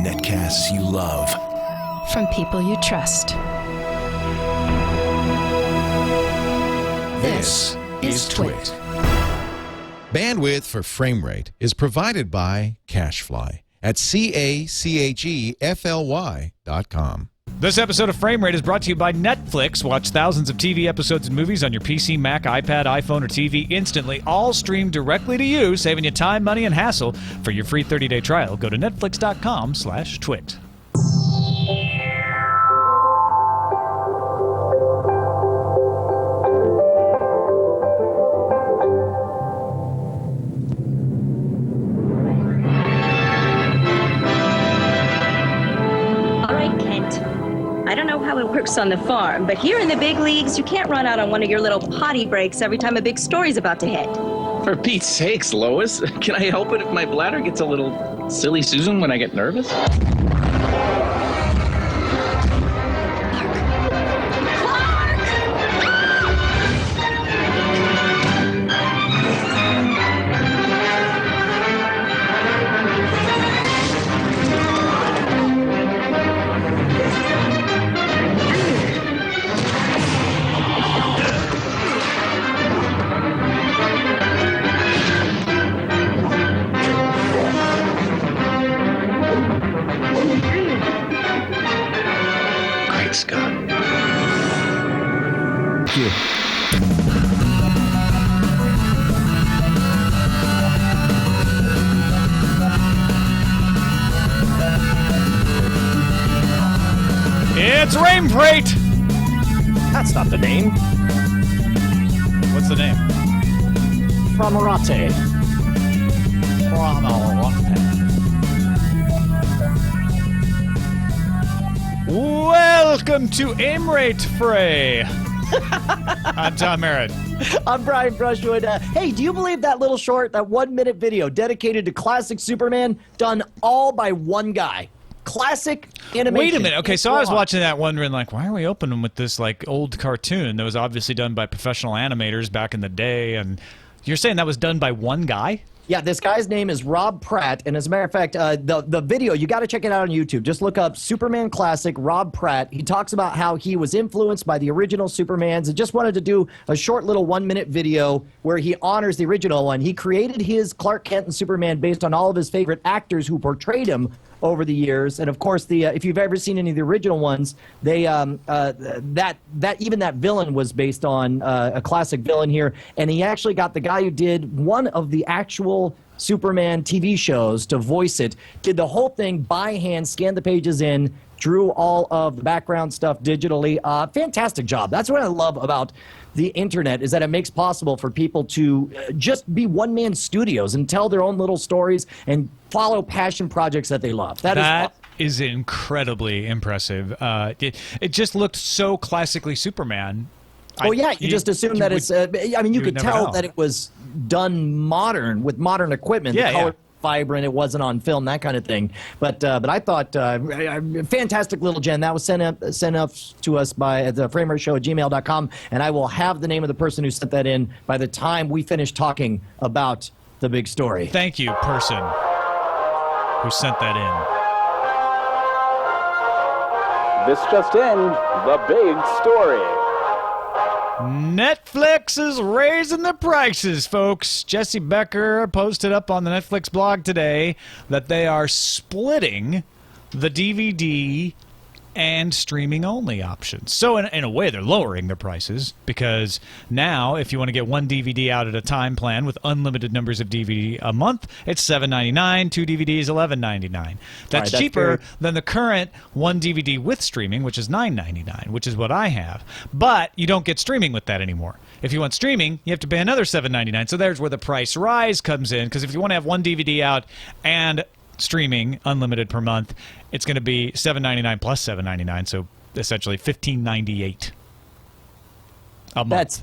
Netcasts you love. From people you trust. This is Twit. Bandwidth for frame rate is provided by CacheFly at CACHEFLY.com. This episode of Frame Rate is brought to you by Netflix. Watch thousands of TV episodes and movies on your PC, Mac, iPad, iPhone, or TV instantly, all streamed directly to you, saving you time, money, and hassle. For your free 30-day trial, go to netflix.com/twit. I don't know how it works on the farm, but here in the big leagues, you can't run out on one of your little potty breaks every time a big story's about to hit. For Pete's sakes, Lois, can I help it if my bladder gets a little silly Susan when I get nervous? It's Frame Rate! That's not the name. What's the name? Framarate. Welcome to Aim Rate Fray. I'm Tom Merritt. I'm Brian Brushwood. Hey, do you believe that little short, that 1-minute video dedicated to classic Superman, done all by one guy? Classic animation. Wait a minute. Okay, so I was watching that wondering, like, why are we opening with this, like, old cartoon that was obviously done by professional animators back in the day? And you're saying that was done by one guy? Yeah, this guy's name is Rob Pratt, and as a matter of fact, the video, you got to check it out on YouTube. Just look up Superman Classic, Rob Pratt. He talks about how he was influenced by the original Supermans and just wanted to do a short little 1-minute video where he honors the original one. He created his Clark Kent and Superman based on all of his favorite actors who portrayed him over the years, and of course, if you've ever seen any of the original ones, they even that villain was based on a classic villain here, and he actually got the guy who did one of the actual Superman TV shows to voice it, did the whole thing by hand, scanned the pages in, drew all of the background stuff digitally. Fantastic job. That's what I love about the internet, is that it makes possible for people to just be one-man studios and tell their own little stories and follow passion projects that they love. That is incredibly impressive. It just looked so classically Superman. Oh, yeah, you just assume that it's... I mean, you could tell that it was done modern, with modern equipment. Yeah, the color vibrant, it wasn't on film, that kind of thing. But I thought, fantastic little gem. That was sent up to us by the framerateshow@gmail.com, and I will have the name of the person who sent that in by the time we finish talking about the big story. Thank you, person who sent that in. This just in, the big story. Netflix is raising the prices, folks. Jesse Becker posted up on the Netflix blog today that they are splitting the DVD and streaming-only options. So in a way, they're lowering their prices, because now, if you want to get one DVD out at a time plan with unlimited numbers of DVD a month, it's $7.99. 2 DVDs, $11.99. That's cheaper than the current one DVD with streaming, which is $9.99, which is what I have. But you don't get streaming with that anymore. If you want streaming, you have to pay another $7.99. So there's where the price rise comes in, because if you want to have one DVD out and streaming unlimited per month, it's going to be $7.99 plus $7.99, so essentially $15.98 a month.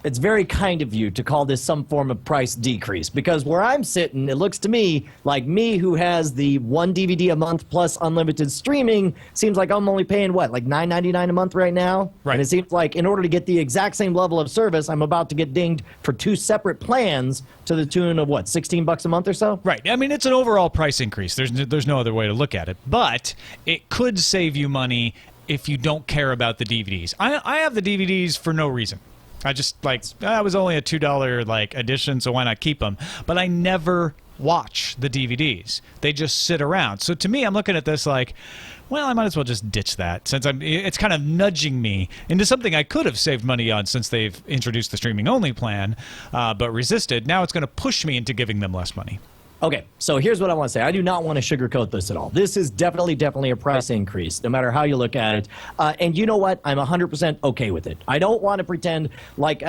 It's very kind of you to call this some form of price decrease, because where I'm sitting, it looks to me like me, who has the 1 DVD a month plus unlimited streaming, seems like I'm only paying what, like $9.99 a month right now? Right. And it seems like in order to get the exact same level of service, I'm about to get dinged for 2 separate plans to the tune of what, $16 a month or so? Right. I mean, it's an overall price increase. There's no other way to look at it. But it could save you money if you don't care about the DVDs. I have the DVDs for no reason. I just, I was only a $2 edition, so why not keep them? But I never watch the DVDs. They just sit around. So to me, I'm looking at this like, well, I might as well just ditch that, since it's kind of nudging me into something I could have saved money on since they've introduced the streaming only plan, but resisted. Now it's going to push me into giving them less money. Okay, so here's what I want to say. I do not want to sugarcoat this at all. This is definitely a price increase, no matter how you look at it. And you know what? I'm 100% okay with it. I don't want to pretend like,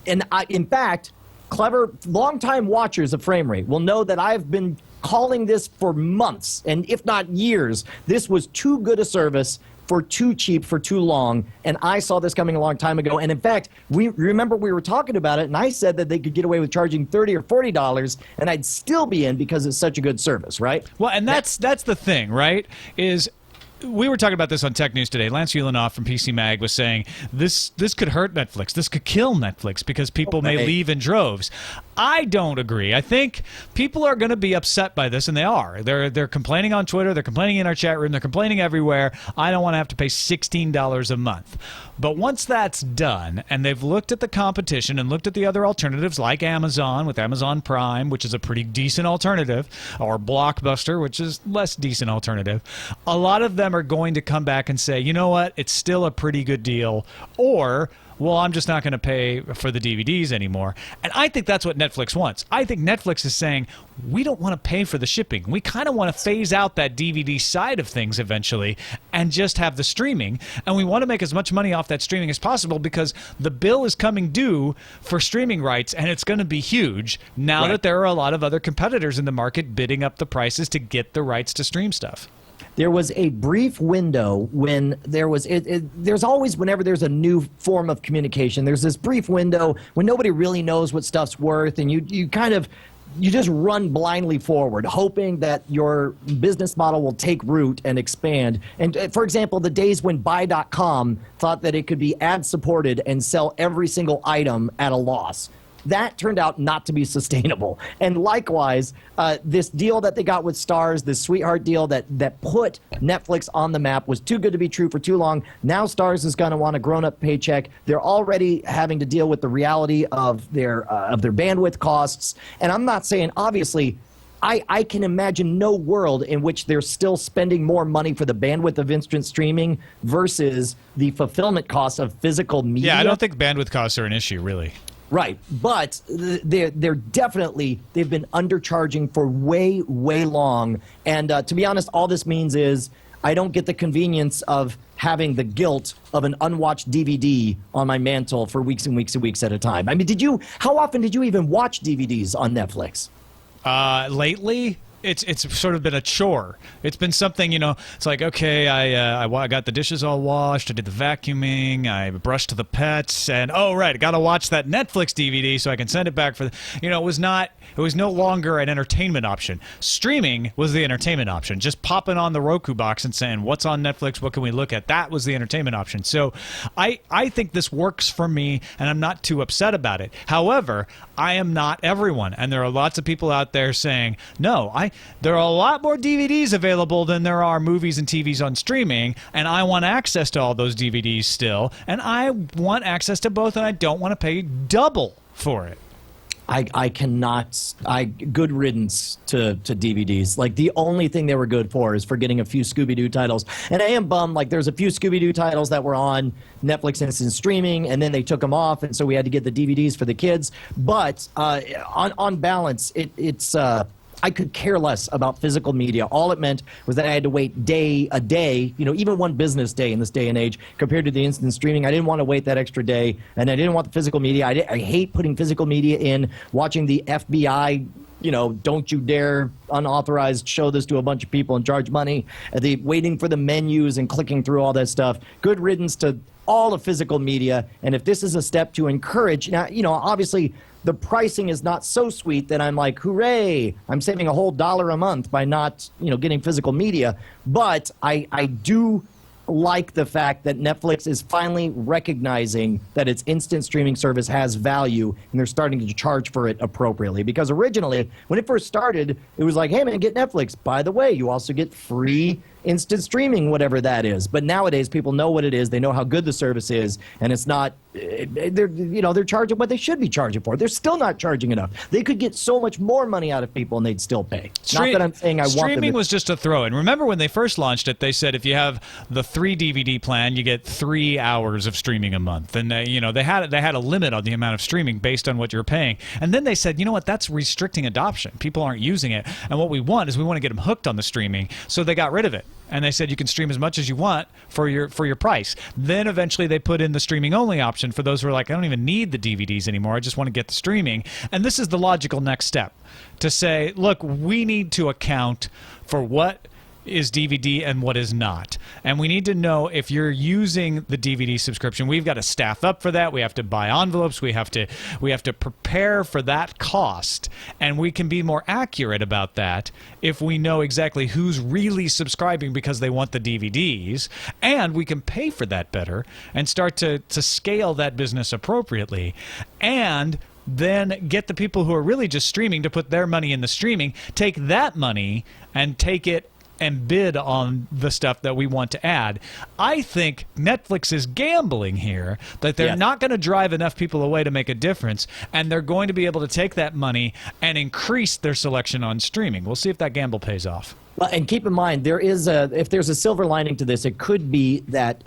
in fact, clever, longtime watchers of Frame Rate will know that I've been calling this for months, and if not years. This was too good a service for too cheap for too long, and I saw this coming a long time ago. And in fact, we were talking about it, and I said that they could get away with charging $30 or $40, and I'd still be in because it's such a good service, right? Well, and that's the thing, right? Is we were talking about this on Tech News today. Lance Ulanoff from PC Mag was saying this could hurt Netflix. This could kill Netflix because people may leave in droves. I don't agree. I think people are going to be upset by this, and they are. They're complaining on Twitter. They're complaining in our chat room. They're complaining everywhere. I don't want to have to pay $16 a month. But once that's done, and they've looked at the competition and looked at the other alternatives like Amazon with Amazon Prime, which is a pretty decent alternative, or Blockbuster, which is less decent alternative, a lot of them are going to come back and say, you know what, it's still a pretty good deal, or, well, I'm just not going to pay for the DVDs anymore. And I think that's what Netflix wants. I think Netflix is saying, we don't want to pay for the shipping. We kind of want to phase out that DVD side of things eventually and just have the streaming. And we want to make as much money off that streaming as possible because the bill is coming due for streaming rights, and it's going to be huge now that there are a lot of other competitors in the market bidding up the prices to get the rights to stream stuff. There was a brief window when there was there's always, whenever there's a new form of communication, there's this brief window when nobody really knows what stuff's worth, and you just run blindly forward, hoping that your business model will take root and expand. And for example, the days when Buy.com thought that it could be ad supported and sell every single item at a loss. That turned out not to be sustainable. And likewise, this deal that they got with Starz, this sweetheart deal that put Netflix on the map, was too good to be true for too long. Now Starz is going to want a grown-up paycheck. They're already having to deal with the reality of their bandwidth costs. And I'm not saying, obviously, I can imagine no world in which they're still spending more money for the bandwidth of instant streaming versus the fulfillment costs of physical media. Yeah, I don't think bandwidth costs are an issue, really. Right, but they've been undercharging for way long, and to be honest, all this means is I don't get the convenience of having the guilt of an unwatched DVD on my mantle for weeks and weeks and weeks at a time. I mean, how often did you even watch DVDs on Netflix? Lately, it's sort of been a chore. It's been something, it's like, okay, I got the dishes all washed, I did the vacuuming, I brushed the pets, and oh right, I got to watch that Netflix DVD so I can send it back for it was no longer an entertainment option. Streaming was the entertainment option. Just popping on the Roku box and saying, what's on Netflix, what can we look at? That was the entertainment option. So I think this works for me, and I'm not too upset about it. However, I am not everyone, and there are lots of people out there saying, no, there are a lot more DVDs available than there are movies and TVs on streaming, and I want access to all those DVDs still, and I want access to both, and I don't want to pay double for it. I cannot. Good riddance to DVDs. Like, the only thing they were good for is for getting a few Scooby-Doo titles. And I am bummed. Like, there's a few Scooby-Doo titles that were on Netflix instant streaming, and then they took them off, and so we had to get the DVDs for the kids. But on balance, it's I could care less about physical media. All it meant was that I had to wait a day, even one business day in this day and age, compared to the instant streaming. I didn't want to wait that extra day, and I didn't want the physical media. I hate putting physical media in, watching the FBI don't you dare unauthorized show this to a bunch of people and charge money. The waiting for the menus and clicking through all that stuff. Good riddance to all the physical media. And if this is a step to encourage, now, obviously the pricing is not so sweet that I'm like, hooray, I'm saving a whole $1 a month by not, getting physical media. But I do like the fact that Netflix is finally recognizing that its instant streaming service has value, and they're starting to charge for it appropriately. Because originally, when it first started, it was like, hey, man, get Netflix. By the way, you also get free instant streaming, whatever that is. But nowadays, people know what it is. They know how good the service is, and it's not. They're charging what they should be charging for. They're still not charging enough. They could get so much more money out of people, and they'd still pay. Not that I'm saying I want them to. Streaming was just a throw-in. Remember when they first launched it? They said if you have the 3 DVD plan, you get 3 hours of streaming a month, and they had a limit on the amount of streaming based on what you're paying. And then they said, you know what? That's restricting adoption. People aren't using it, and what we want to get them hooked on the streaming. So they got rid of it. And they said you can stream as much as you want for your price. Then eventually they put in the streaming only option for those who are like, I don't even need the DVDs anymore. I just want to get the streaming. And this is the logical next step to say, look, we need to account for what is DVD and what is not. And we need to know if you're using the DVD subscription. We've got to staff up for that. We have to buy envelopes. We have to prepare for that cost. And we can be more accurate about that if we know exactly who's really subscribing because they want the DVDs. And we can pay for that better and start to scale that business appropriately. And then get the people who are really just streaming to put their money in the streaming, take that money and take it and bid on the stuff that we want to add. I think Netflix is gambling here that they're not going to drive enough people away to make a difference, and they're going to be able to take that money and increase their selection on streaming. We'll see if that gamble pays off. Well, and keep in mind, if there's a silver lining to this, it could be that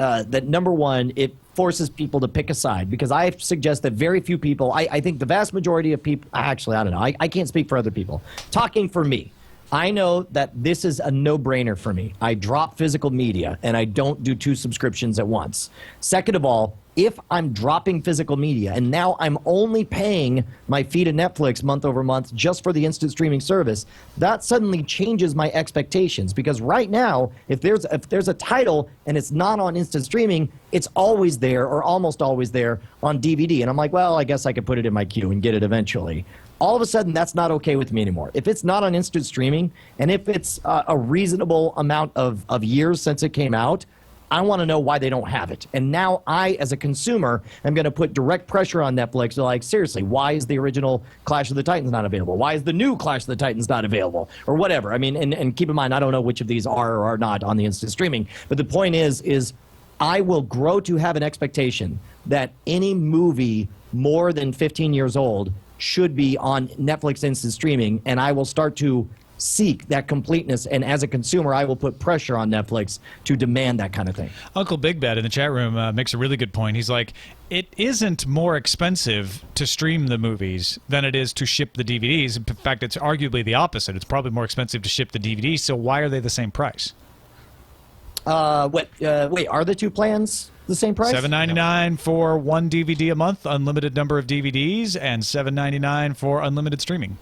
number one, it forces people to pick a side, because I suggest that very few people, I think the vast majority of people, actually, I don't know, I can't speak for other people. Talking for me, I know that this is a no-brainer for me. I drop physical media, and I don't do 2 subscriptions at once. Second of all, if I'm dropping physical media, and now I'm only paying my fee to Netflix month over month just for the instant streaming service, that suddenly changes my expectations. Because right now, if there's a title and it's not on instant streaming, it's always there or almost always there on DVD. And I'm like, well, I guess I could put it in my queue and get it eventually. All of a sudden, that's not okay with me anymore. If it's not on instant streaming, and if it's a reasonable amount of years since it came out, I want to know why they don't have it. And now I, as a consumer, am going to put direct pressure on Netflix. They're like, seriously, why is the original Clash of the Titans not available? Why is the new Clash of the Titans not available? Or whatever. I mean, and keep in mind, I don't know which of these are or are not on the instant streaming. But the point is I will grow to have an expectation that any movie more than 15 years old should be on Netflix instant streaming, and I will start to seek that completeness, and as a consumer, I will put pressure on Netflix to demand that kind of thing. Uncle Big Bad in the chat room makes a really good point. He's like, it isn't more expensive to stream the movies than it is to ship the DVDs. In fact, it's arguably the opposite. It's probably more expensive to ship the DVDs, so why are they the same price? Wait, are the 2 plans the same price? $7.99 for 1 DVD a month, unlimited number of DVDs, and $7.99 for unlimited streaming.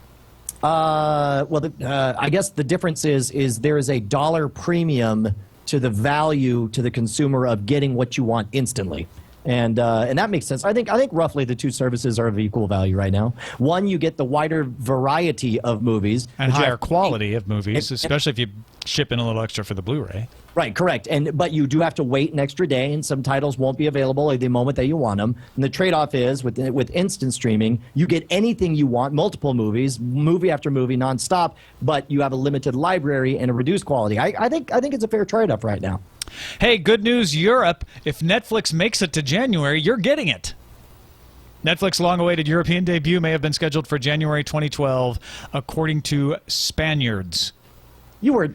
I guess the difference is there is a dollar premium to the value to the consumer of getting what you want instantly. And that makes sense. I think roughly the 2 services are of equal value right now. One, you get the wider variety of movies. And higher quality of movies, especially if you ship in a little extra for the Blu-ray. Right, correct. But you do have to wait an extra day, and some titles won't be available at the moment that you want them. And the trade-off is, with instant streaming, you get anything you want, multiple movies, movie after movie, nonstop, but you have a limited library and a reduced quality. I think it's a fair trade-off right now. Hey, good news, Europe. If Netflix makes it to January, you're getting it. Netflix's long-awaited European debut may have been scheduled for January 2012, according to Spaniards. You weren't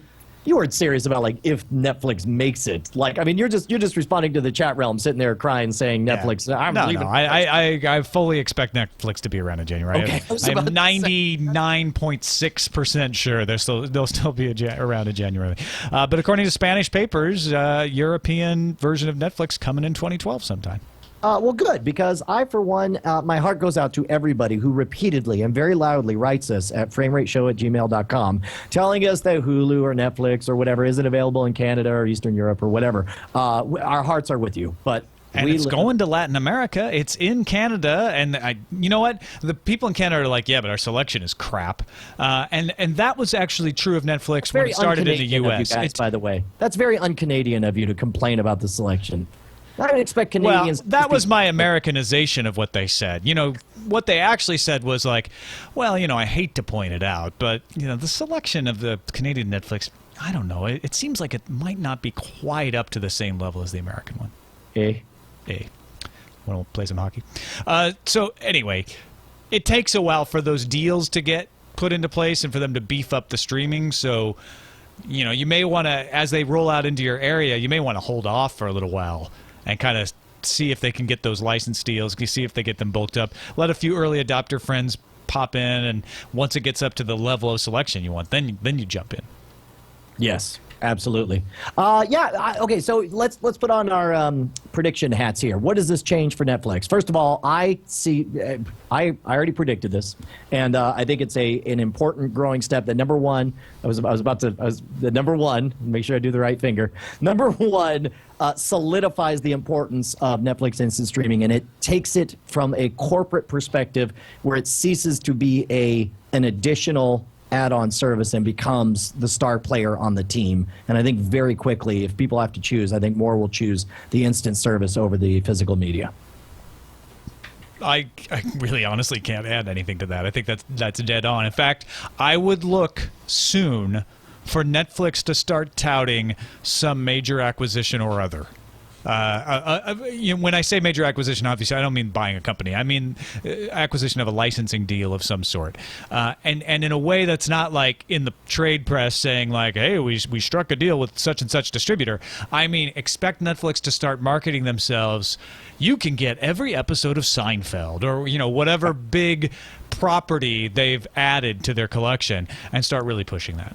serious about, like, if Netflix makes it. Like, I mean, you're just responding to the chat realm, sitting there crying, saying Netflix. Yeah. No, I fully expect Netflix to be around in January. Okay, I'm 99.6% sure they'll still be around in January. But according to Spanish papers, European version of Netflix coming in 2012 sometime. Well, good, because I, for one, my heart goes out to everybody who repeatedly and very loudly writes us at framerateshow@gmail.com telling us that Hulu or Netflix or whatever isn't available in Canada or Eastern Europe or whatever. Our hearts are with you, but And it's going to Latin America. It's in Canada, and you know what? The people in Canada are like, yeah, but our selection is crap. And that was actually true of Netflix when it started in the U.S. By the way, that's very un-Canadian of you to complain about the selection. I don't expect Canadians. Well, that was my Americanization of what they said. You know, what they actually said was like, well, you know, I hate to point it out, but you know, the selection of the Canadian Netflix, I don't know. It seems like it might not be quite up to the same level as the American one. Want to play some hockey. So anyway, it takes a while for those deals to get put into place and for them to beef up the streaming. So, you know, you may want to, as they roll out into your area, you may want to hold off for a little while and kind of see if they can get those license deals, see if they get them bulked up. Let a few early adopter friends pop in, and once it gets up to the level of selection you want, then you jump in. Yes. Absolutely. Okay, so let's put on our prediction hats here. What does this change for Netflix? First of all, I already predicted this, and I think it's an important growing step. That number one, the number one. Make sure I do the right finger. Number one solidifies the importance of Netflix instant streaming, and it takes it from a corporate perspective where it ceases to be an additional add-on service and becomes the star player on the team. And I think very quickly, if people have to choose, I think more will choose the instant service over the physical media. I really honestly can't add anything to that. I think that's dead on. In fact, I would look soon for Netflix to start touting some major acquisition or other. When I say major acquisition, obviously I don't mean buying a company. I mean acquisition of a licensing deal of some sort, and in a way that's not like in the trade press saying like, "Hey, we struck a deal with such and such distributor." I mean, expect Netflix to start marketing themselves. You can get every episode of Seinfeld, or whatever big property they've added to their collection, and start really pushing that.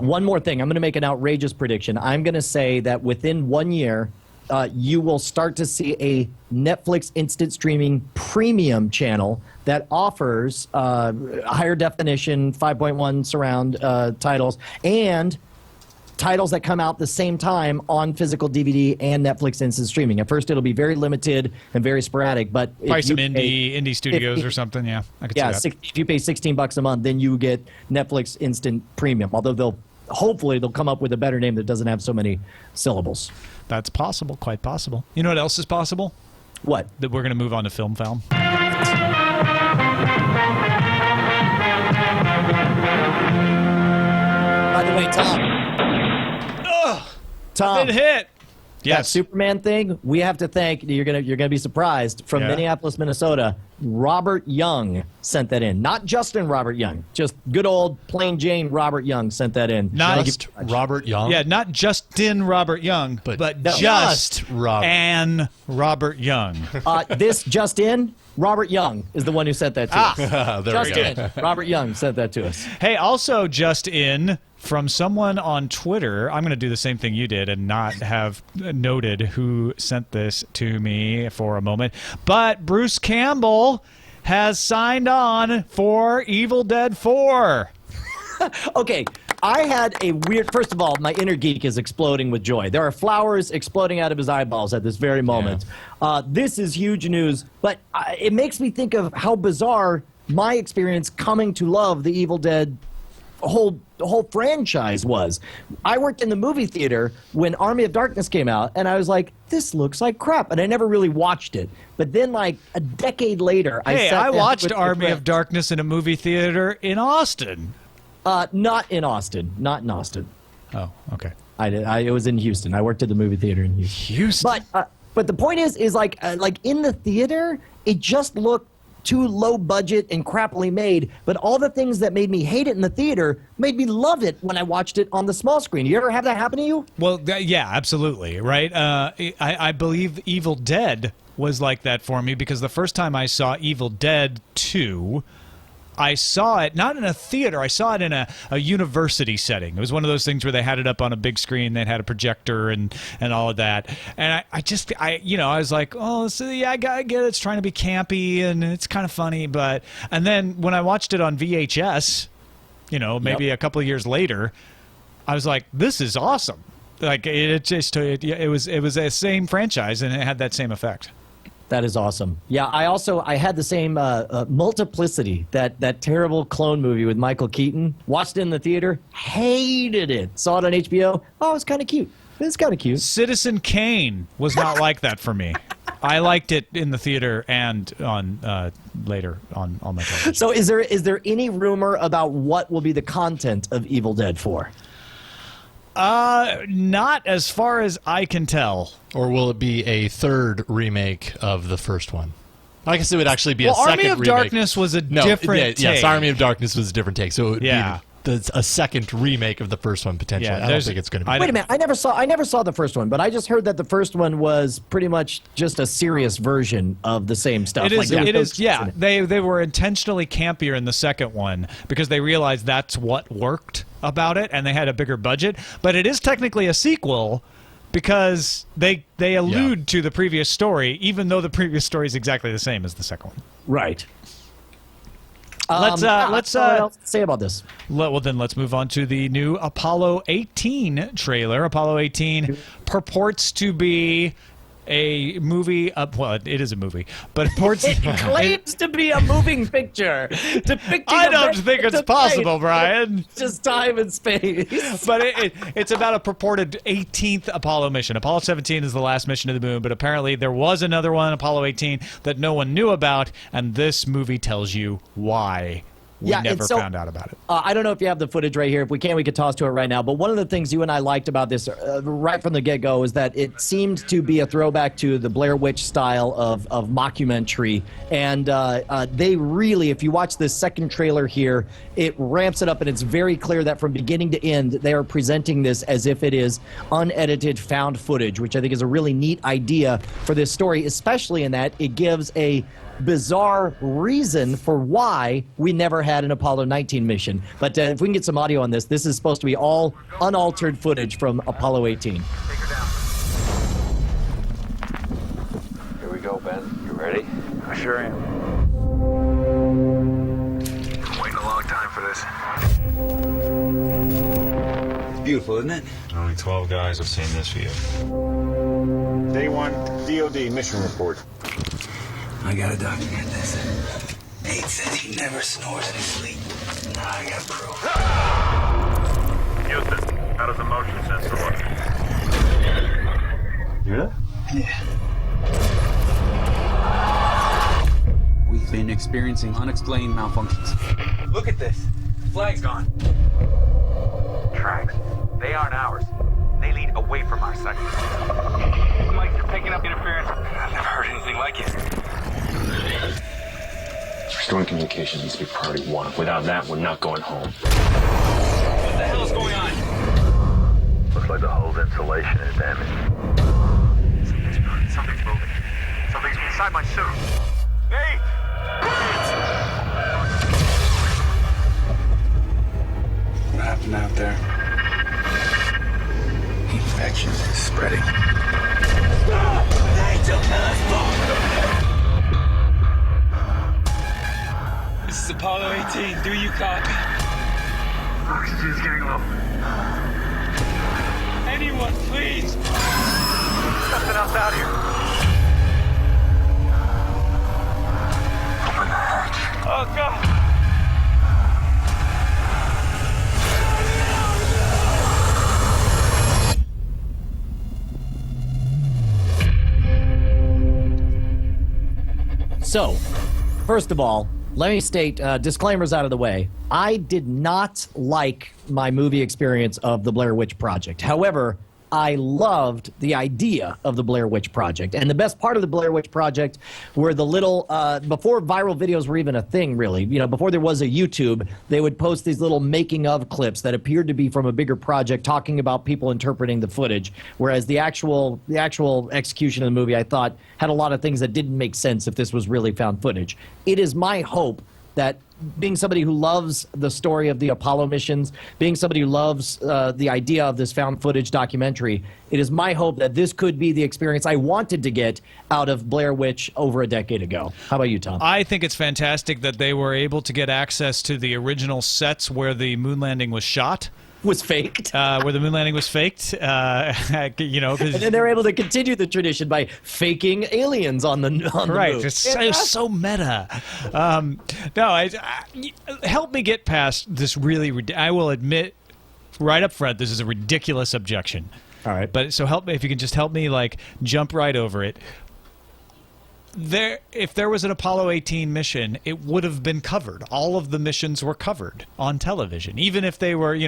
One more thing, I'm going to make an outrageous prediction. I'm going to say that within 1 year, you will start to see a Netflix instant streaming premium channel that offers higher definition 5.1 surround titles and titles that come out the same time on physical DVD and Netflix instant streaming. At first, it'll be very limited and very sporadic, but probably some indie studios or something. Yeah, I could see that. If you pay $16 a month, then you get Netflix instant premium. Although hopefully they'll come up with a better name that doesn't have so many syllables. That's possible, quite possible. You know what else is possible? What? That we're going to move on to Film Found. By the way, Tom. Been hit. Yes. That Superman thing, we have to thank, you're gonna be surprised, from Minneapolis, Minnesota, Robert Young sent that in. Not Justin Robert Young, just good old plain Jane Robert Young sent that in. Not just Robert Young? Yeah, not Justin Robert Young, but just Robert. And Robert Young. This just in, Robert Young is the one who sent that to us. There just we go. in, Robert Young sent that to us. Hey, also just in from someone on Twitter, I'm going to do the same thing you did and not have noted who sent this to me for a moment. But Bruce Campbell has signed on for Evil Dead 4. Okay, I had a weird... First of all, my inner geek is exploding with joy. There are flowers exploding out of his eyeballs at this very moment. Yeah. This is huge news, but it makes me think of how bizarre my experience coming to love the Evil Dead whole franchise was. I worked in the movie theater when Army of Darkness came out, and I was like, this looks like crap, and I never really watched it. But then, like, a decade later, I watched Army of Darkness in a movie theater in Austin. Not in Austin. Not in Austin. Oh, okay. It was in Houston. I worked at the movie theater in Houston. But the point is like in the theater, it just looked too low budget and crappily made, but all the things that made me hate it in the theater made me love it when I watched it on the small screen. You ever have that happen to you? Well, yeah, absolutely, right? I believe Evil Dead was like that for me because the first time I saw Evil Dead 2, I saw it not in a theater. I saw it in a university setting. It was one of those things where they had it up on a big screen. They had a projector and all of that. And I was like, oh, so yeah, I get it. It's trying to be campy and it's kind of funny. And then when I watched it on VHS, maybe a couple of years later, I was like, this is awesome. Like it was the same franchise and it had that same effect. That is awesome. Yeah, I had the same Multiplicity, that terrible clone movie with Michael Keaton. Watched it in the theater, hated it. Saw it on HBO. Oh, it's kind of cute. It's kind of cute. Citizen Kane was not like that for me. I liked it in the theater and on later on my television. So is there any rumor about what will be the content of Evil Dead 4? Not as far as I can tell. Or will it be a third remake of the first one? I guess it would actually be a second remake. Army of Darkness was a different take. Yes, Army of Darkness was a different take. So it would be a second remake of the first one potentially. Yeah, I don't think it's going to be. Wait a minute, I never saw the first one, but I just heard that the first one was pretty much just a serious version of the same stuff. It is. Yeah, they were intentionally campier in the second one because they realized that's what worked about it, and they had a bigger budget. But it is technically a sequel because they allude to the previous story, even though the previous story is exactly the same as the second one. Right. Let's what else to say about this? Well, then let's move on to the new Apollo 18 trailer. Apollo 18 purports to be a movie. Well, it is a movie, but it claims to be a moving picture. I don't think it's possible, Brian. Just time and space. But it's about a purported 18th Apollo mission. Apollo 17 is the last mission to the moon, but apparently there was another one, Apollo 18, that no one knew about, and this movie tells you why. We never found out about it. I don't know if you have the footage right here. If we can, we could toss to it right now. But one of the things you and I liked about this right from the get-go is that it seemed to be a throwback to the Blair Witch style of mockumentary. And they really, if you watch this second trailer here, it ramps it up, and it's very clear that from beginning to end, they are presenting this as if it is unedited found footage, which I think is a really neat idea for this story, especially in that it gives a bizarre reason for why we never had an Apollo 19 mission. But if we can get some audio on this, this is supposed to be all unaltered footage from Apollo 18. Here we go, Ben. You ready? I sure am. Waiting a long time for this. It's beautiful, isn't it? Only 12 guys have seen this view. Day 1 DOD mission report. I gotta document this. Nate says he never snores in his sleep. Now I got proof. Houston, how does the motion sensor look? Hear that? Yeah. We've been experiencing unexplained malfunctions. Look at this. Flag's gone. Tracks. They aren't ours. They lead away from our site. Mike, you're picking up interference. I've never heard anything like it. Restoring communication needs to be priority 1. Without that, we're not going home. What the hell is going on? Looks like the hull's insulation is damaged. Something's moving. Something's inside my suit. Nate! What happened out there? Infection is spreading. Stop! Angel This is Apollo 18. Do you copy? Oxygen's getting low. Anyone, please! Something else out here. Open the hatch. Oh, God! So, first of all, let me state disclaimers out of the way. I did not like my movie experience of the Blair Witch Project. However, I loved the idea of the Blair Witch Project. And the best part of the Blair Witch Project were the little, before viral videos were even a thing, really, before there was a YouTube, they would post these little making of clips that appeared to be from a bigger project talking about people interpreting the footage. Whereas the actual execution of the movie, I thought, had a lot of things that didn't make sense if this was really found footage. It is my hope that being somebody who loves the story of the Apollo missions, being somebody who loves the idea of this found footage documentary, it is my hope that this could be the experience I wanted to get out of Blair Witch over a decade ago. How about you, Tom? I think it's fantastic that they were able to get access to the original sets where the moon landing was shot. Was faked. Where the moon landing was faked. You know, and then they're able to continue the tradition by faking aliens on the moon. It's so meta. Help me get past this really. I will admit right up front, this is a ridiculous objection. All right. But so help me, if you can just help me like jump right over it. If there was an Apollo 18 mission, it would have been covered. All of the missions were covered on television. Even if they were,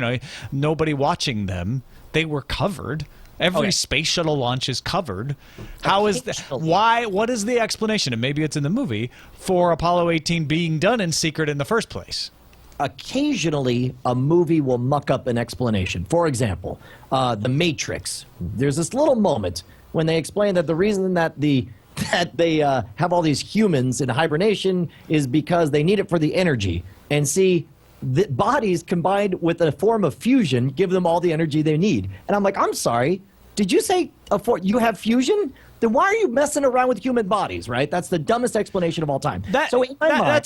nobody watching them, they were covered. Every space shuttle launch is covered. How is that? Why? What is the explanation? And maybe it's in the movie for Apollo 18 being done in secret in the first place. Occasionally, a movie will muck up an explanation. For example, The Matrix. There's this little moment when they explain that the reason that they have all these humans in hibernation is because they need it for the energy. And see, the bodies combined with a form of fusion give them all the energy they need. And I'm like, I'm sorry, did you say you have fusion? Then why are you messing around with human bodies, right? That's the dumbest explanation of all time. That's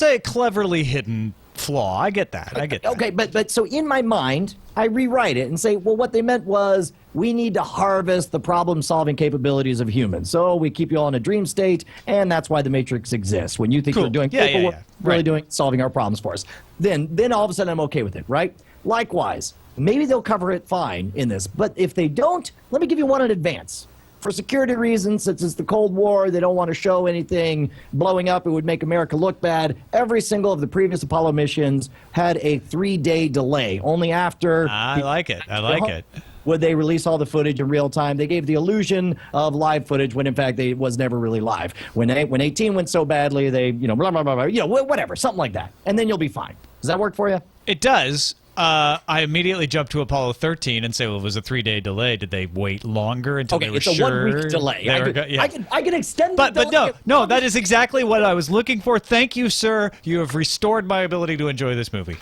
a cleverly hidden flaw. I get that. Okay, but so in my mind, I rewrite it and say, well, what they meant was we need to harvest the problem-solving capabilities of humans. So we keep you all in a dream state, and that's why the Matrix exists. When you think we're doing paperwork, really solving our problems for us. Then all of a sudden I'm okay with it, right? Likewise, maybe they'll cover it fine in this, but if they don't, let me give you one in advance. For security reasons, since it's the Cold War, they don't want to show anything blowing up. It would make America look bad. Every single of the previous Apollo missions had a 3-day delay. Only after... I like it. Would they release all the footage in real time? They gave the illusion of live footage when, in fact, it was never really live. When 18 went so badly, they, blah, blah, blah, blah, whatever, something like that. And then you'll be fine. Does that work for you? It does. I immediately jumped to Apollo 13 and say, well, it was a 3-day delay. Did they wait longer until they were sure? Okay, it's a 1-week delay. I can extend the delay. But no, that is exactly what I was looking for. Thank you, sir. You have restored my ability to enjoy this movie.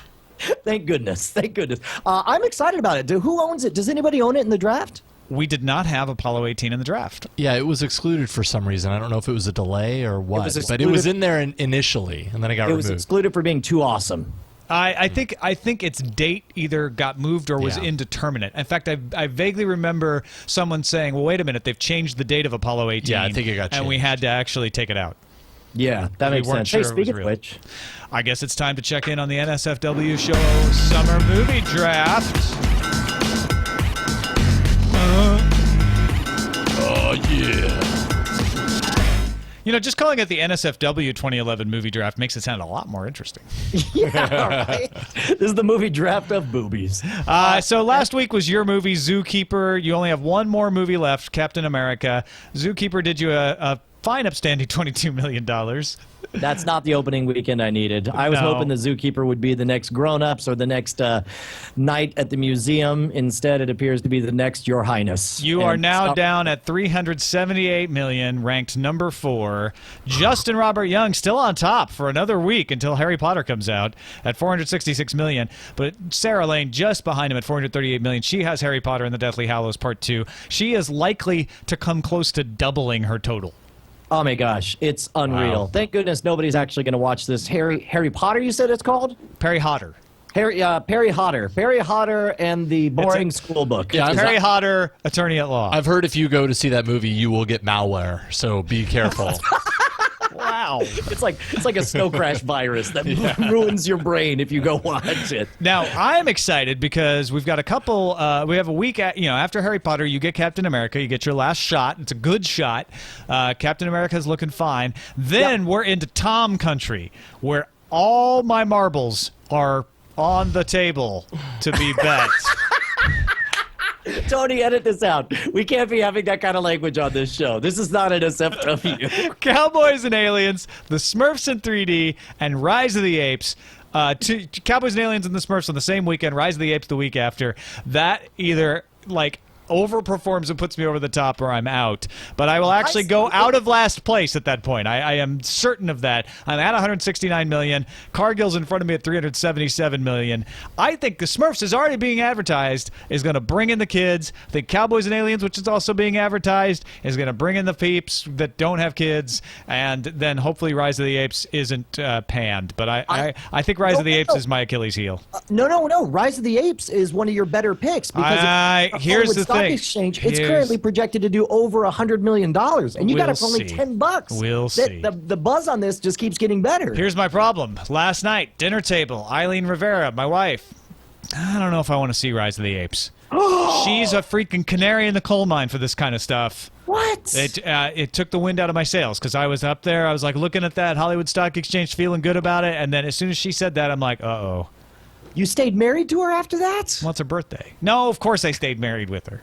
Thank goodness. I'm excited about it. Who owns it? Does anybody own it in the draft? We did not have Apollo 18 in the draft. Yeah, it was excluded for some reason. I don't know if it was a delay or what, but it was in there initially, and then it got removed. It was excluded for being too awesome. I think its date either got moved or was indeterminate. In fact, I vaguely remember someone saying, well, wait a minute, they've changed the date of Apollo 18. Yeah, I think it got changed. And we had to actually take it out. Yeah, that makes sense. Sure, hey, speaking of which, I guess it's time to check in on the NSFW show Summer Movie Draft. Oh, yeah. Just calling it the NSFW 2011 movie draft makes it sound a lot more interesting. Yeah, right? This is the movie draft of boobies. So last week was your movie, Zookeeper. You only have one more movie left, Captain America. Zookeeper did you a fine, upstanding $22 million. That's not the opening weekend I needed. I was hoping the Zookeeper would be the next Grown Ups or the next Night at the Museum. Instead, it appears to be the next Your Highness. You are now down at $378 million, ranked number 4. Justin Robert Young still on top for another week until Harry Potter comes out at $466 million. But Sarah Lane just behind him at $438 million. She has Harry Potter and the Deathly Hallows Part 2. She is likely to come close to doubling her total. Oh my gosh, it's unreal. Wow. Thank goodness nobody's actually going to watch this. Harry Potter, you said it's called? Perry Hodder. Perry Hodder and the boring school book. Yeah, Perry Hodder, attorney at law. I've heard if you go to see that movie, you will get malware, so be careful. Wow. It's like a snow crash virus that ruins your brain if you go watch it. Now, I'm excited because we've got a couple, we have a week, after Harry Potter, you get Captain America, you get your last shot. It's a good shot. Captain America's looking fine. Then we're into Tom country, where all my marbles are on the table to be bet. Tony, edit this out. We can't be having that kind of language on this show. This is not an SFW. Cowboys and Aliens, The Smurfs in 3D, and Rise of the Apes. Cowboys and Aliens and The Smurfs on the same weekend, Rise of the Apes the week after. That either, overperforms and puts me over the top, or I'm out. But I will actually go out of last place at that point. I am certain of that. I'm at 169 million. Cargill's in front of me at 377 million. I think the Smurfs is already being advertised, is going to bring in the kids. I think Cowboys and Aliens, which is also being advertised, is going to bring in the peeps that don't have kids, and then hopefully Rise of the Apes isn't panned. But I think Rise of the Apes is my Achilles heel. No. Rise of the Apes is one of your better picks because here's the thing. Exchange, it's currently projected to do over $100 million, and you got it for only $10. We'll see. The buzz on this just keeps getting better. Here's my problem. Last night, dinner table, Eileen Rivera, my wife. I don't know if I want to see Rise of the Apes. She's a freaking canary in the coal mine for this kind of stuff. What? It took the wind out of my sails because I was up there. I was like looking at that Hollywood Stock Exchange, feeling good about it, and then as soon as she said that, I'm like, uh-oh. You stayed married to her after that? What's her birthday? No, of course I stayed married with her.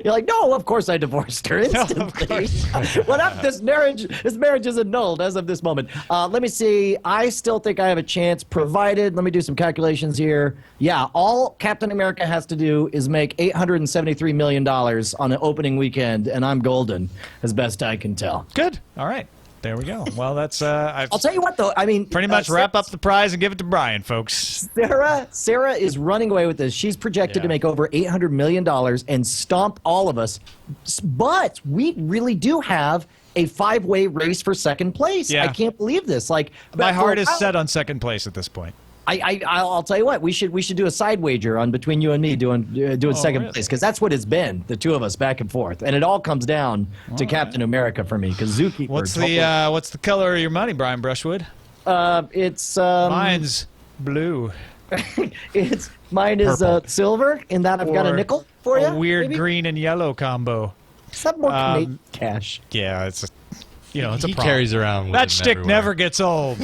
You're like, no, of course I divorced her instantly. No, of course. What up? This marriage is annulled as of this moment. Let me see. I still think I have a chance, provided, let me do some calculations here. Yeah, all Captain America has to do is make $873 million on an opening weekend, and I'm golden, as best I can tell. Good. All right. There we go. Well, that's I'll tell you what, though. I mean, pretty much wrap up the prize and give it to Brian, folks. Sarah is running away with this. She's projected to make over $800 million and stomp all of us. But we really do have a 5-way race for second place. Yeah. I can't believe this. Like, my heart is set on second place at this point. I'll tell you what, we should do a side wager on between you and me doing second place, because that's what it's been, the two of us back and forth, and it all comes down to Captain America for me, because Zookeeper. What's the color of your money, Brian Brushwood? It's mine's blue. Mine is silver, in that I've got a nickel for you. A weird green and yellow combo. Some more Canadian cash. Yeah, it's a he carries around with that him stick everywhere. never gets old.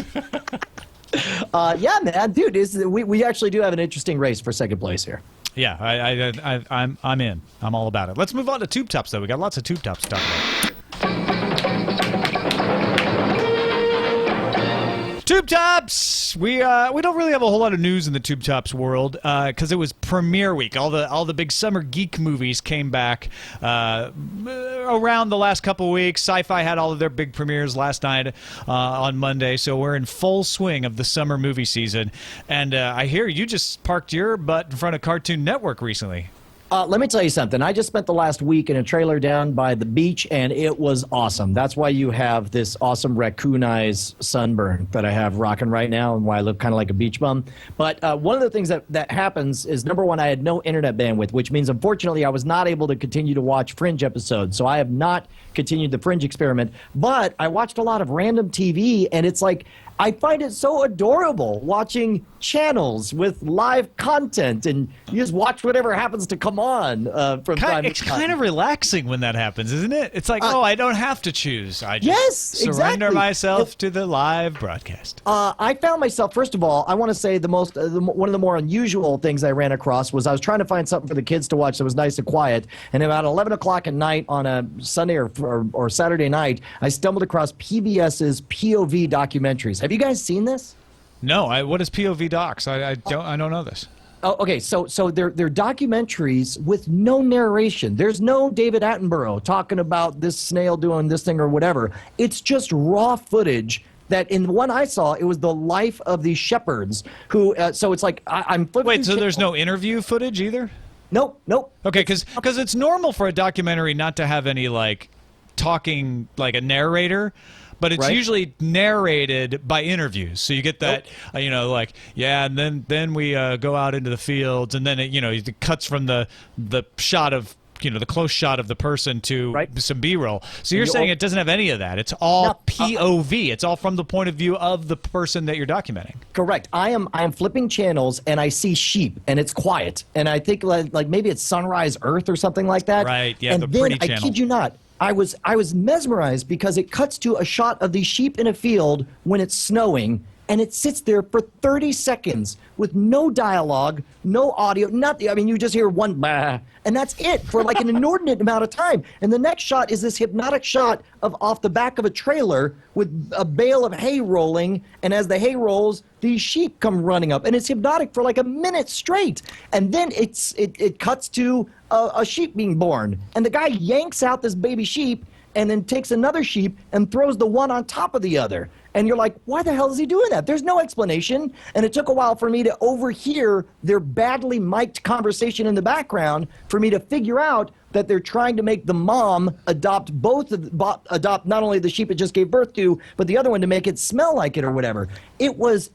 Yeah, man, dude, we actually do have an interesting race for second place here. Yeah, I'm in. I'm all about it. Let's move on to tube tops, though. We got lots of tube tops to talk about. Tube tops. We don't really have a whole lot of news in the tube tops world because it was premiere week. All the big summer geek movies came back around the last couple of weeks. Sci-Fi had all of their big premieres last night on Monday, so we're in full swing of the summer movie season. And I hear you just parked your butt in front of Cartoon Network recently. Let me tell you something. I just spent the last week in a trailer down by the beach, and it was awesome. That's why you have this awesome raccoon-eyes sunburn that I have rocking right now, and why I look kind of like a beach bum. But one of the things that happens is, number one, I had no internet bandwidth, which means, unfortunately, I was not able to continue to watch Fringe episodes. So I have not continued the Fringe experiment. But I watched a lot of random TV, and it's like, I find it so adorable watching channels with live content, and you just watch whatever happens to come on from time to time. It's kind of relaxing when that happens, isn't it? It's like, I don't have to choose. I just surrender myself to the live broadcast. I found myself, first of all, I want to say one of the more unusual things I ran across was I was trying to find something for the kids to watch that was nice and quiet, and about 11 o'clock at night on a Sunday or Saturday night, I stumbled across PBS's POV documentaries. Have you guys seen this? No. What is POV docs? I don't know this. Oh, okay. So they're documentaries with no narration. There's no David Attenborough talking about this snail doing this thing or whatever. It's just raw footage. That in the one I saw, it was the life of these shepherds who. So it's like I'm flipping. Wait, so there's no interview footage either? Nope. Okay, because it's normal for a documentary not to have any like talking, like a narrator. But it's usually narrated by interviews, so you get that, and then we go out into the fields, and then it cuts from the shot of the close shot of the person to some B-roll. So you're saying it doesn't have any of that? It's all POV. It's all from the point of view of the person that you're documenting. Correct. I am flipping channels and I see sheep and it's quiet, and I think like maybe it's Sunrise Earth or something like that. Right. Yeah. And the then pretty I channel. kid you not. I was mesmerized because it cuts to a shot of these sheep in a field when it's snowing, and it sits there for 30 seconds with no dialogue, no audio, nothing. I mean, you just hear one bah, and that's it for like an inordinate amount of time. And the next shot is this hypnotic shot of off the back of a trailer with a bale of hay rolling, and as the hay rolls, these sheep come running up, and it's hypnotic for like a minute straight. And then it cuts to a sheep being born, and the guy yanks out this baby sheep and then takes another sheep and throws the one on top of the other. And you're like, why the hell is he doing that? There's no explanation. And it took a while for me to overhear their badly mic'd conversation in the background for me to figure out that they're trying to make the mom adopt adopt not only the sheep it just gave birth to, but the other one to make it smell like it or whatever. It was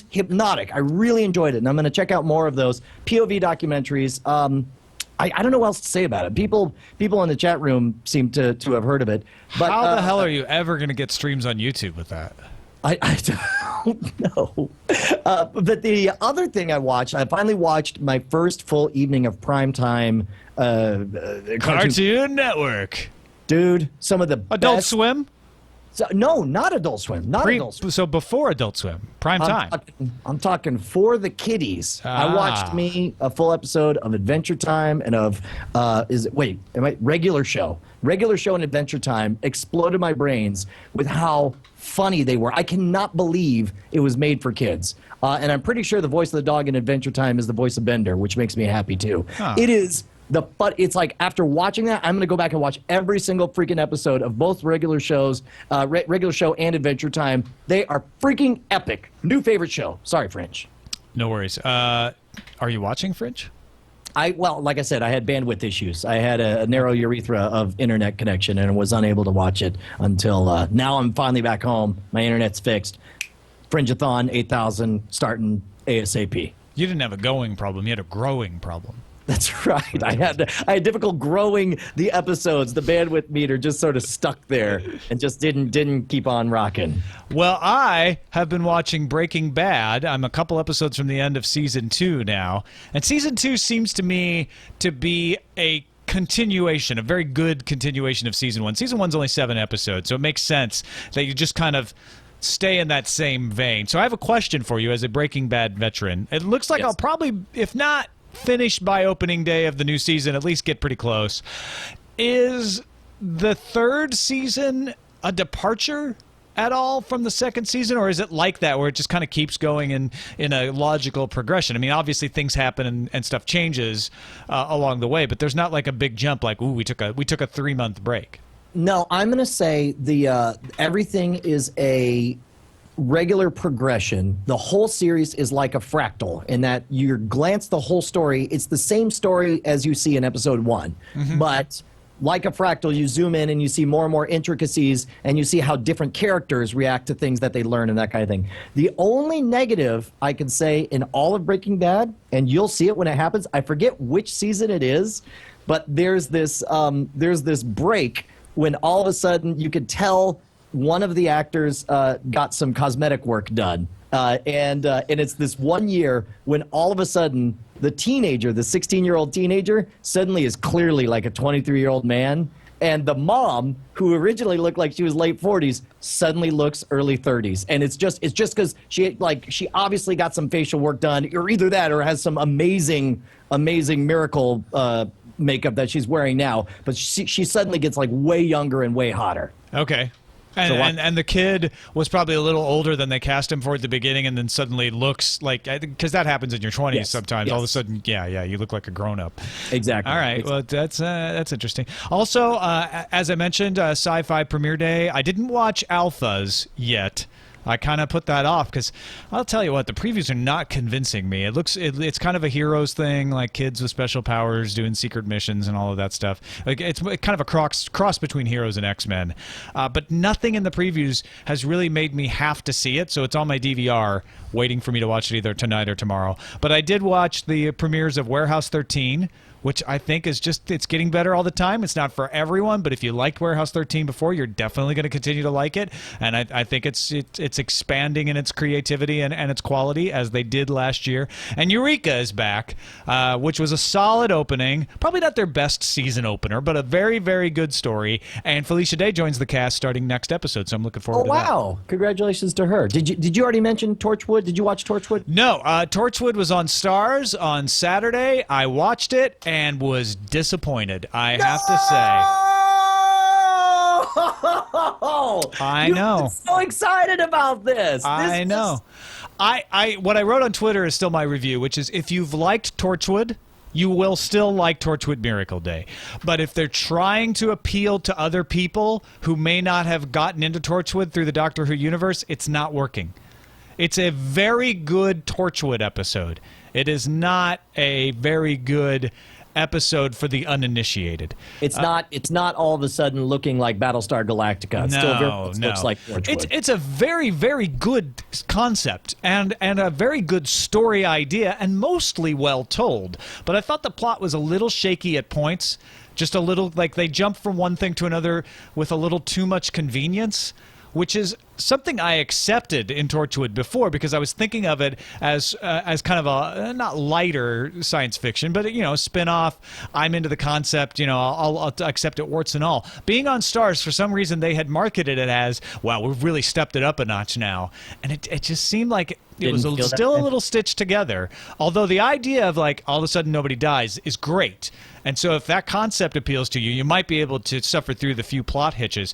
hypnotic. I really enjoyed it, and I'm going to check out more of those POV documentaries. I don't know what else to say about it. People in the chat room seem to have heard of it. But how the hell are you ever going to get streams on YouTube with that? I don't know. But the other thing I watched, I finally watched my first full evening of primetime Cartoon Network. Dude, some of the Adult best. Swim? No, not Adult Swim. Adult Swim. So before Adult Swim, prime time. I'm talking for the kiddies. I watched a full episode of Adventure Time and of Regular Show. Regular Show and Adventure Time exploded my brains with how funny they were. I cannot believe it was made for kids. And I'm pretty sure the voice of the dog in Adventure Time is the voice of Bender, which makes me happy too. Huh. It is. But it's like after watching that, I'm going to go back and watch every single freaking episode of both regular shows, Regular Show and Adventure Time. They are freaking epic. New favorite show. Sorry, Fringe. No worries. Are you watching Fringe? Well, like I said, I had bandwidth issues. I had a narrow urethra of internet connection and was unable to watch it until now. I'm finally back home. My internet's fixed. Fringeathon 8000 starting ASAP. You didn't have a going problem. You had a growing problem. That's right. I had difficult growing the episodes. The bandwidth meter just sort of stuck there and just didn't keep on rocking. Well, I have been watching Breaking Bad. I'm a couple episodes from the end of season 2 now, and season 2 seems to me to be a continuation, a very good continuation of season 1. Season 1's only 7 episodes, so it makes sense that you just kind of stay in that same vein. So I have a question for you as a Breaking Bad veteran. It looks like I'll probably, if not finished by opening day of the new season, at least get pretty close. Is the third season a departure at all from the second season, or is it like that where it just kind of keeps going in a logical progression? I mean, obviously things happen and stuff changes along the way, but there's not like a big jump like, ooh, we took a 3-month break. No, I'm going to say the everything is a regular progression. The whole series is like a fractal in that you glance the whole story. It's the same story as you see in episode 1, but like a fractal, you zoom in and you see more and more intricacies, and you see how different characters react to things that they learn and that kind of thing. The only negative I can say in all of Breaking Bad, and you'll see it when it happens, I forget which season it is, but there's this break when all of a sudden you could tell one of the actors got some cosmetic work done. And it's this 1 year when all of a sudden the teenager, the 16-year-old teenager, suddenly is clearly like a 23-year-old man. And the mom, who originally looked like she was late 40s, suddenly looks early 30s. And it's just because she obviously got some facial work done, or either that or has some amazing miracle makeup that she's wearing now. But she suddenly gets like way younger and way hotter. Okay. And the kid was probably a little older than they cast him for at the beginning, and then suddenly looks like, because that happens in your 20s sometimes. Yes. All of a sudden, you look like a grown-up. Exactly. All right. Well, that's interesting. Also, as I mentioned, Sci-Fi Premiere Day. I didn't watch Alphas yet. I kind of put that off because I'll tell you what, the previews are not convincing me. It's kind of a heroes thing, like kids with special powers doing secret missions and all of that stuff. Like it's kind of a cross between Heroes and X-Men. But nothing in the previews has really made me have to see it, so it's on my DVR waiting for me to watch it either tonight or tomorrow. But I did watch the premieres of Warehouse 13, which I think is just, it's getting better all the time. It's not for everyone, but if you liked Warehouse 13 before, you're definitely going to continue to like it. And I think it's expanding in its creativity and its quality as they did last year. And Eureka is back, which was a solid opening. Probably not their best season opener, but a very, very good story. And Felicia Day joins the cast starting next episode, so I'm looking forward to that. Oh, wow. Congratulations to her. Did you already mention Torchwood? Did you watch Torchwood? No. Torchwood was on Stars on Saturday. I watched it and was disappointed, I have to say. I know. I'm so excited about this. I know. What I wrote on Twitter is still my review, which is if you've liked Torchwood, you will still like Torchwood Miracle Day. But if they're trying to appeal to other people who may not have gotten into Torchwood through the Doctor Who universe, it's not working. It's a very good Torchwood episode. It is not a very good episode for the uninitiated. It's not all of a sudden looking like Battlestar Galactica. It still very much looks like Torchwood. It's a very, very good concept and a very good story idea and mostly well told. But I thought the plot was a little shaky at points. Just a little, like they jump from one thing to another with a little too much convenience, which is something I accepted in Torchwood before because I was thinking of it as kind of a not lighter science fiction, but a spin-off. I'm into the concept, I'll accept it warts and all. Being on Stars, for some reason, they had marketed it as, wow, we've really stepped it up a notch now, and it just seemed like it was still a little stitched together. Although the idea of like all of a sudden nobody dies is great, and so if that concept appeals to you, you might be able to suffer through the few plot hitches.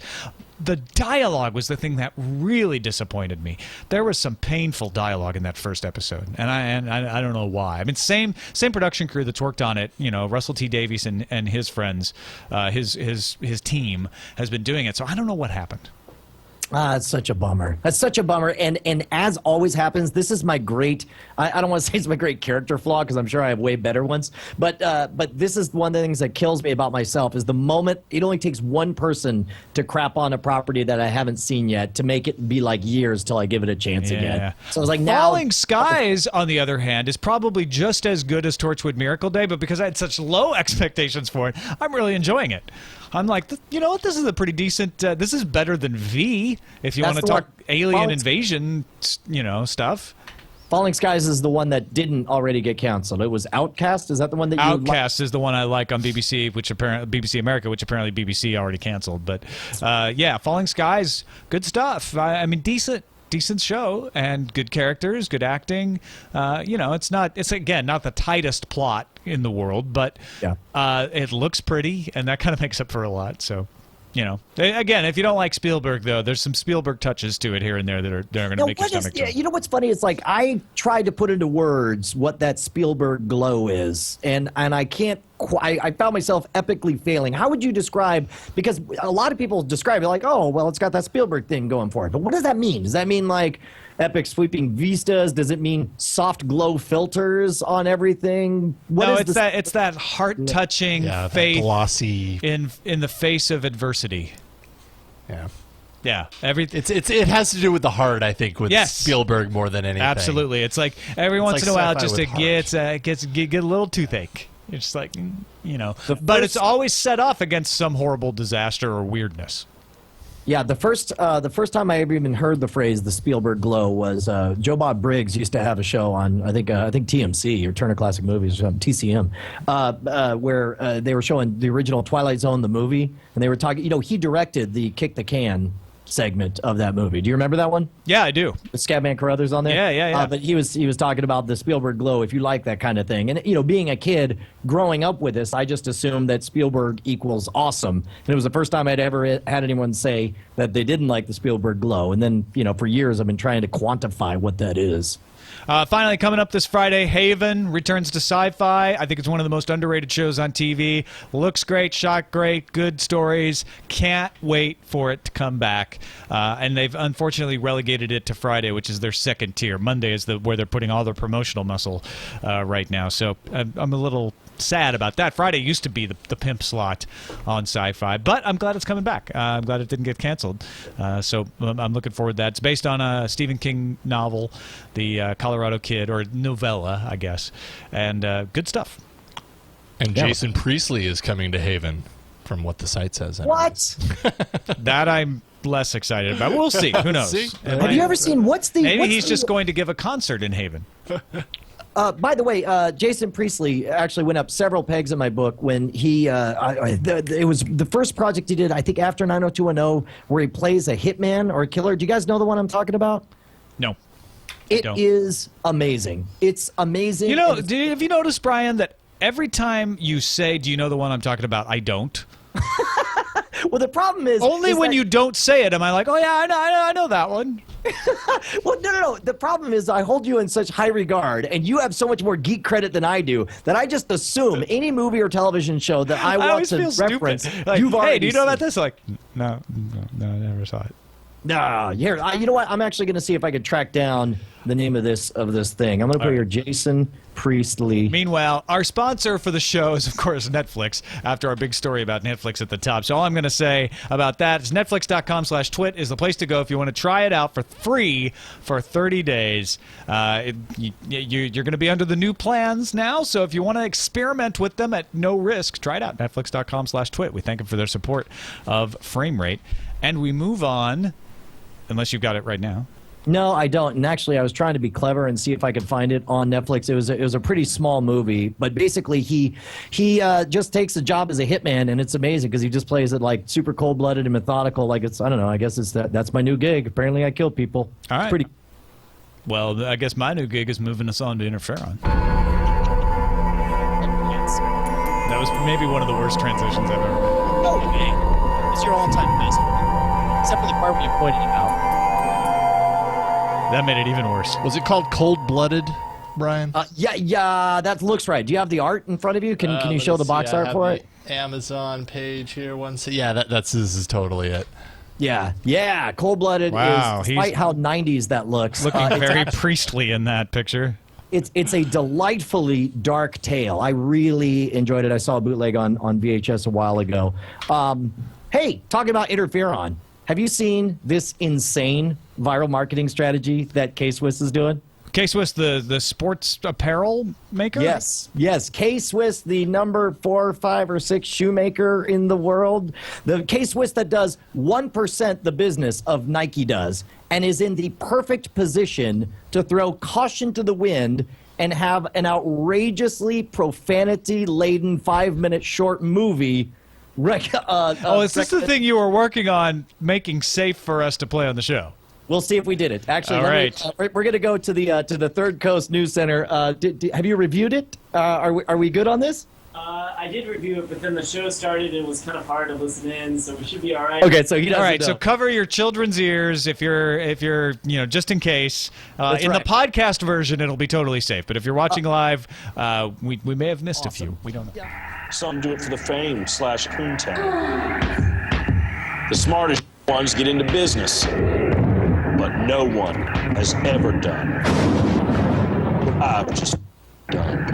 The dialogue was the thing that really disappointed me. There was some painful dialogue in that first episode, and I don't know why. I mean, same production crew that's worked on it. Russell T Davies and his friends, his team has been doing it. So I don't know what happened. It's such a bummer. That's such a bummer. And as always happens, this is my great, I don't want to say it's my great character flaw because I'm sure I have way better ones. But this is one of the things that kills me about myself is the moment it only takes one person to crap on a property that I haven't seen yet to make it be like years till I give it a chance again. So I was like, Falling Skies, on the other hand, is probably just as good as Torchwood Miracle Day, but because I had such low expectations for it, I'm really enjoying it. I'm like, you know what? This is a pretty decent. This is better than V. If you want to talk alien invasion, stuff. Falling Skies is the one that didn't already get canceled. It was Outcast. Is that the one that you Outcast is the one I like on BBC, which apparently BBC America, which apparently BBC already canceled. But yeah, Falling Skies, good stuff. I mean, decent show and good characters, good acting. It's again not the tightest plot in the world, but it looks pretty, and that kind of makes up for a lot. So, again, if you don't like Spielberg, though, there's some Spielberg touches to it here and there that are going to make your stomach turn. You know what's funny? It's like I tried to put into words what that Spielberg glow is, and I can't. I found myself epically failing. How would you describe? Because a lot of people describe it like, oh, well, it's got that Spielberg thing going for it. But what does that mean? Does that mean like epic sweeping vistas? Does it mean soft glow filters on everything? It's that heart touching faith, glossy in the face of adversity. Yeah. Yeah, it has to do with the heart, I think, with Spielberg more than anything. Absolutely, it's like every once in a while, just it get a little toothache. It's just like but it's always set off against some horrible disaster or weirdness. Yeah, the first time I ever even heard the phrase "the Spielberg glow" was Joe Bob Briggs used to have a show on I think TMC or Turner Classic Movies or something, TCM, where they were showing the original Twilight Zone the movie, and they were talking. He directed the Kick the Can segment of that movie. Do you remember that one? Yeah, I do. With Scatman Carruthers on there. Yeah. But he was talking about the Spielberg glow. If you like that kind of thing, and being a kid growing up with this, I just assumed that Spielberg equals awesome. And it was the first time I'd ever had anyone say that they didn't like the Spielberg glow. And then for years I've been trying to quantify what that is. Finally, coming up this Friday, Haven returns to Sci-Fi. I think it's one of the most underrated shows on TV. Looks great, shot great, good stories. Can't wait for it to come back. And they've unfortunately relegated it to Friday, which is their second tier. Monday is where they're putting all their promotional muscle right now. So I'm a little sad about that. Friday used to be the pimp slot on Sci-Fi, but I'm glad it's coming back. I'm glad it didn't get canceled. So I'm looking forward to that. It's based on a Stephen King novel, The Colorado Kid, or novella, I guess, and good stuff. And Jason Priestley is coming to Haven, from what the site says. What? That I'm less excited about. We'll see. Who knows? See? Have you ever seen Maybe he's just going to give a concert in Haven. By the way, Jason Priestley actually went up several pegs in my book when he, it was the first project he did, I think, after 90210, where he plays a hitman or a killer. Do you guys know the one I'm talking about? No. It is amazing. It's amazing. You know, have you noticed, Brian, that every time you say, do you know the one I'm talking about, I don't? Well, the problem is... Only when you don't say it am I like, oh, yeah, I know that one. Well, no. The problem is I hold you in such high regard, and you have so much more geek credit than I do, that I just assume any movie or television show that I want to reference, like, you've already hey, do you know seen. about this? Like, no, I never saw it. Nah, here. You know what? I'm actually going to see if I can track down the name of this thing. I'm going to put here Jason Priestley. Meanwhile, our sponsor for the show is, of course, Netflix, after our big story about Netflix at the top. So all I'm going to say about that is netflix.com/twit is the place to go if you want to try it out for free for 30 days. You're going to be under the new plans now, so if you want to experiment with them at no risk, try it out. Netflix.com/twit. We thank them for their support of Frame Rate. And we move on, unless you've got it right now. No, I don't. And actually, I was trying to be clever and see if I could find it on Netflix. It was a pretty small movie, but basically he just takes a job as a hitman, and it's amazing because he just plays it like super cold-blooded and methodical. Like it's, I don't know. I guess that's my new gig. Apparently, I kill people. All right. It's pretty. Well, I guess my new gig is moving us on to Interferon. That was maybe one of the worst transitions I've ever heard. No way. It's your all-time best. Except for the part where you pointed it out. That made it even worse. Was it called Cold-Blooded, Brian? Yeah, that looks right. Do you have the art in front of you? Can you show the box art for it? Amazon page here. Yeah, this is totally it. Yeah. Cold-Blooded is, despite how 90s that looks. Looking very priestly in that picture. It's a delightfully dark tale. I really enjoyed it. I saw a bootleg on VHS a while ago. Hey, talking about Interferon. Have you seen this insane viral marketing strategy that KSwiss is doing? KSwiss, the sports apparel maker? Yes. KSwiss, the number 4, 5, or 6 shoemaker in the world. The KSwiss that does 1% the business of Nike does and is in the perfect position to throw caution to the wind and have an outrageously profanity-laden 5-minute short movie. Is this the thing you were working on making safe for us to play on the show? We'll see if we did it. Actually, all we're going to go to the Third Coast News Center. Have you reviewed it? Are we good on this? I did review it, but then the show started and it was kind of hard to listen in, so we should be all right. Okay, so he doesn't all right. know. So cover your children's ears if you're just in case. In the podcast version, it'll be totally safe. But if you're watching live, we may have missed a few. We don't know. Some do it for the fame/Coontown. The smartest ones get into business, but no one has ever done what I've just done.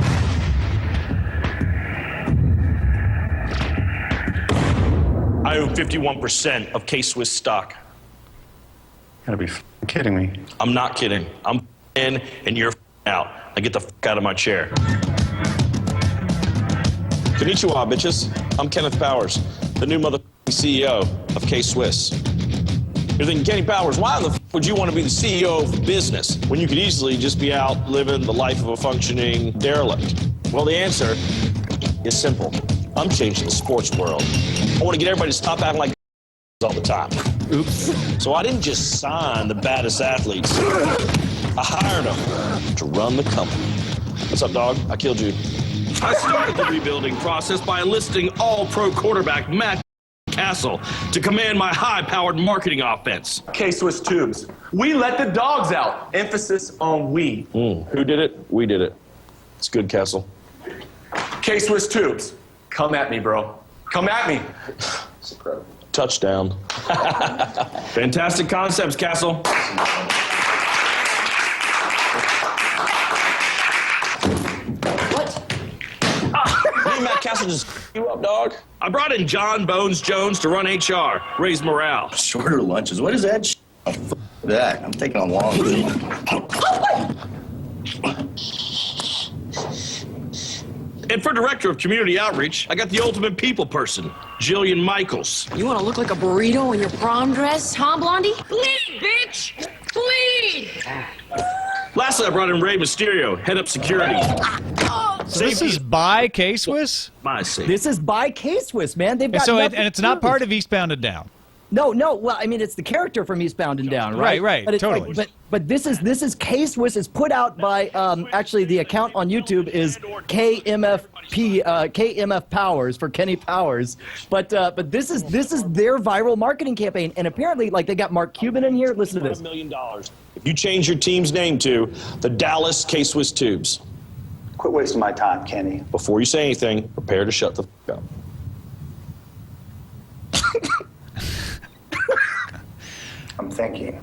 I own 51% of KSwiss stock. Gotta be kidding me. I'm not kidding. I'm in and you're out. Now get the out of my chair. Konnichiwa, bitches. I'm Kenneth Powers, the new CEO of KSwiss. You're thinking, Kenny Powers, why in the would you want to be the CEO of a business when you could easily just be out living the life of a functioning derelict? Well, the answer is simple. I'm changing the sports world. I want to get everybody to stop acting like all the time. Oops. So I didn't just sign the baddest athletes. I hired them to run the company. What's up, dog? I killed you. I started the rebuilding process by enlisting all-pro quarterback Matt Castle to command my high-powered marketing offense. K-Swiss Tubes. We let the dogs out. Emphasis on we. Who did it? We did it. It's good, Castle. K-Swiss Tubes. Come at me, bro. Come at me. It's incredible. Touchdown. Fantastic concepts, Castle. Matt Castle just you up, dog. I brought in John Bones Jones to run HR, raise morale. Shorter lunches. What is that? That I'm taking a long. And for Director of Community Outreach, I got the ultimate people person, Jillian Michaels. You want to look like a burrito in your prom dress, huh, Blondie? Bleed, bitch! Bleed! Lastly, I brought in Rey Mysterio, head up security. So this is by KSwiss? My safety. This is by KSwiss, man. They've got and it's not part of Eastbound and Down. No. Well, I mean, it's the character from Eastbound and Down, right? Right. But it's Totally. But this is KSwiss. It's put out by actually the account on YouTube is KMF Powers for Kenny Powers. But this is their viral marketing campaign, and apparently, like, they got Mark Cuban in here. Listen to this. $1 million. If you change your team's name to the Dallas K-Swiss Tubes. Quit wasting my time, Kenny. Before you say anything, prepare to shut the f*** up. I'm thinking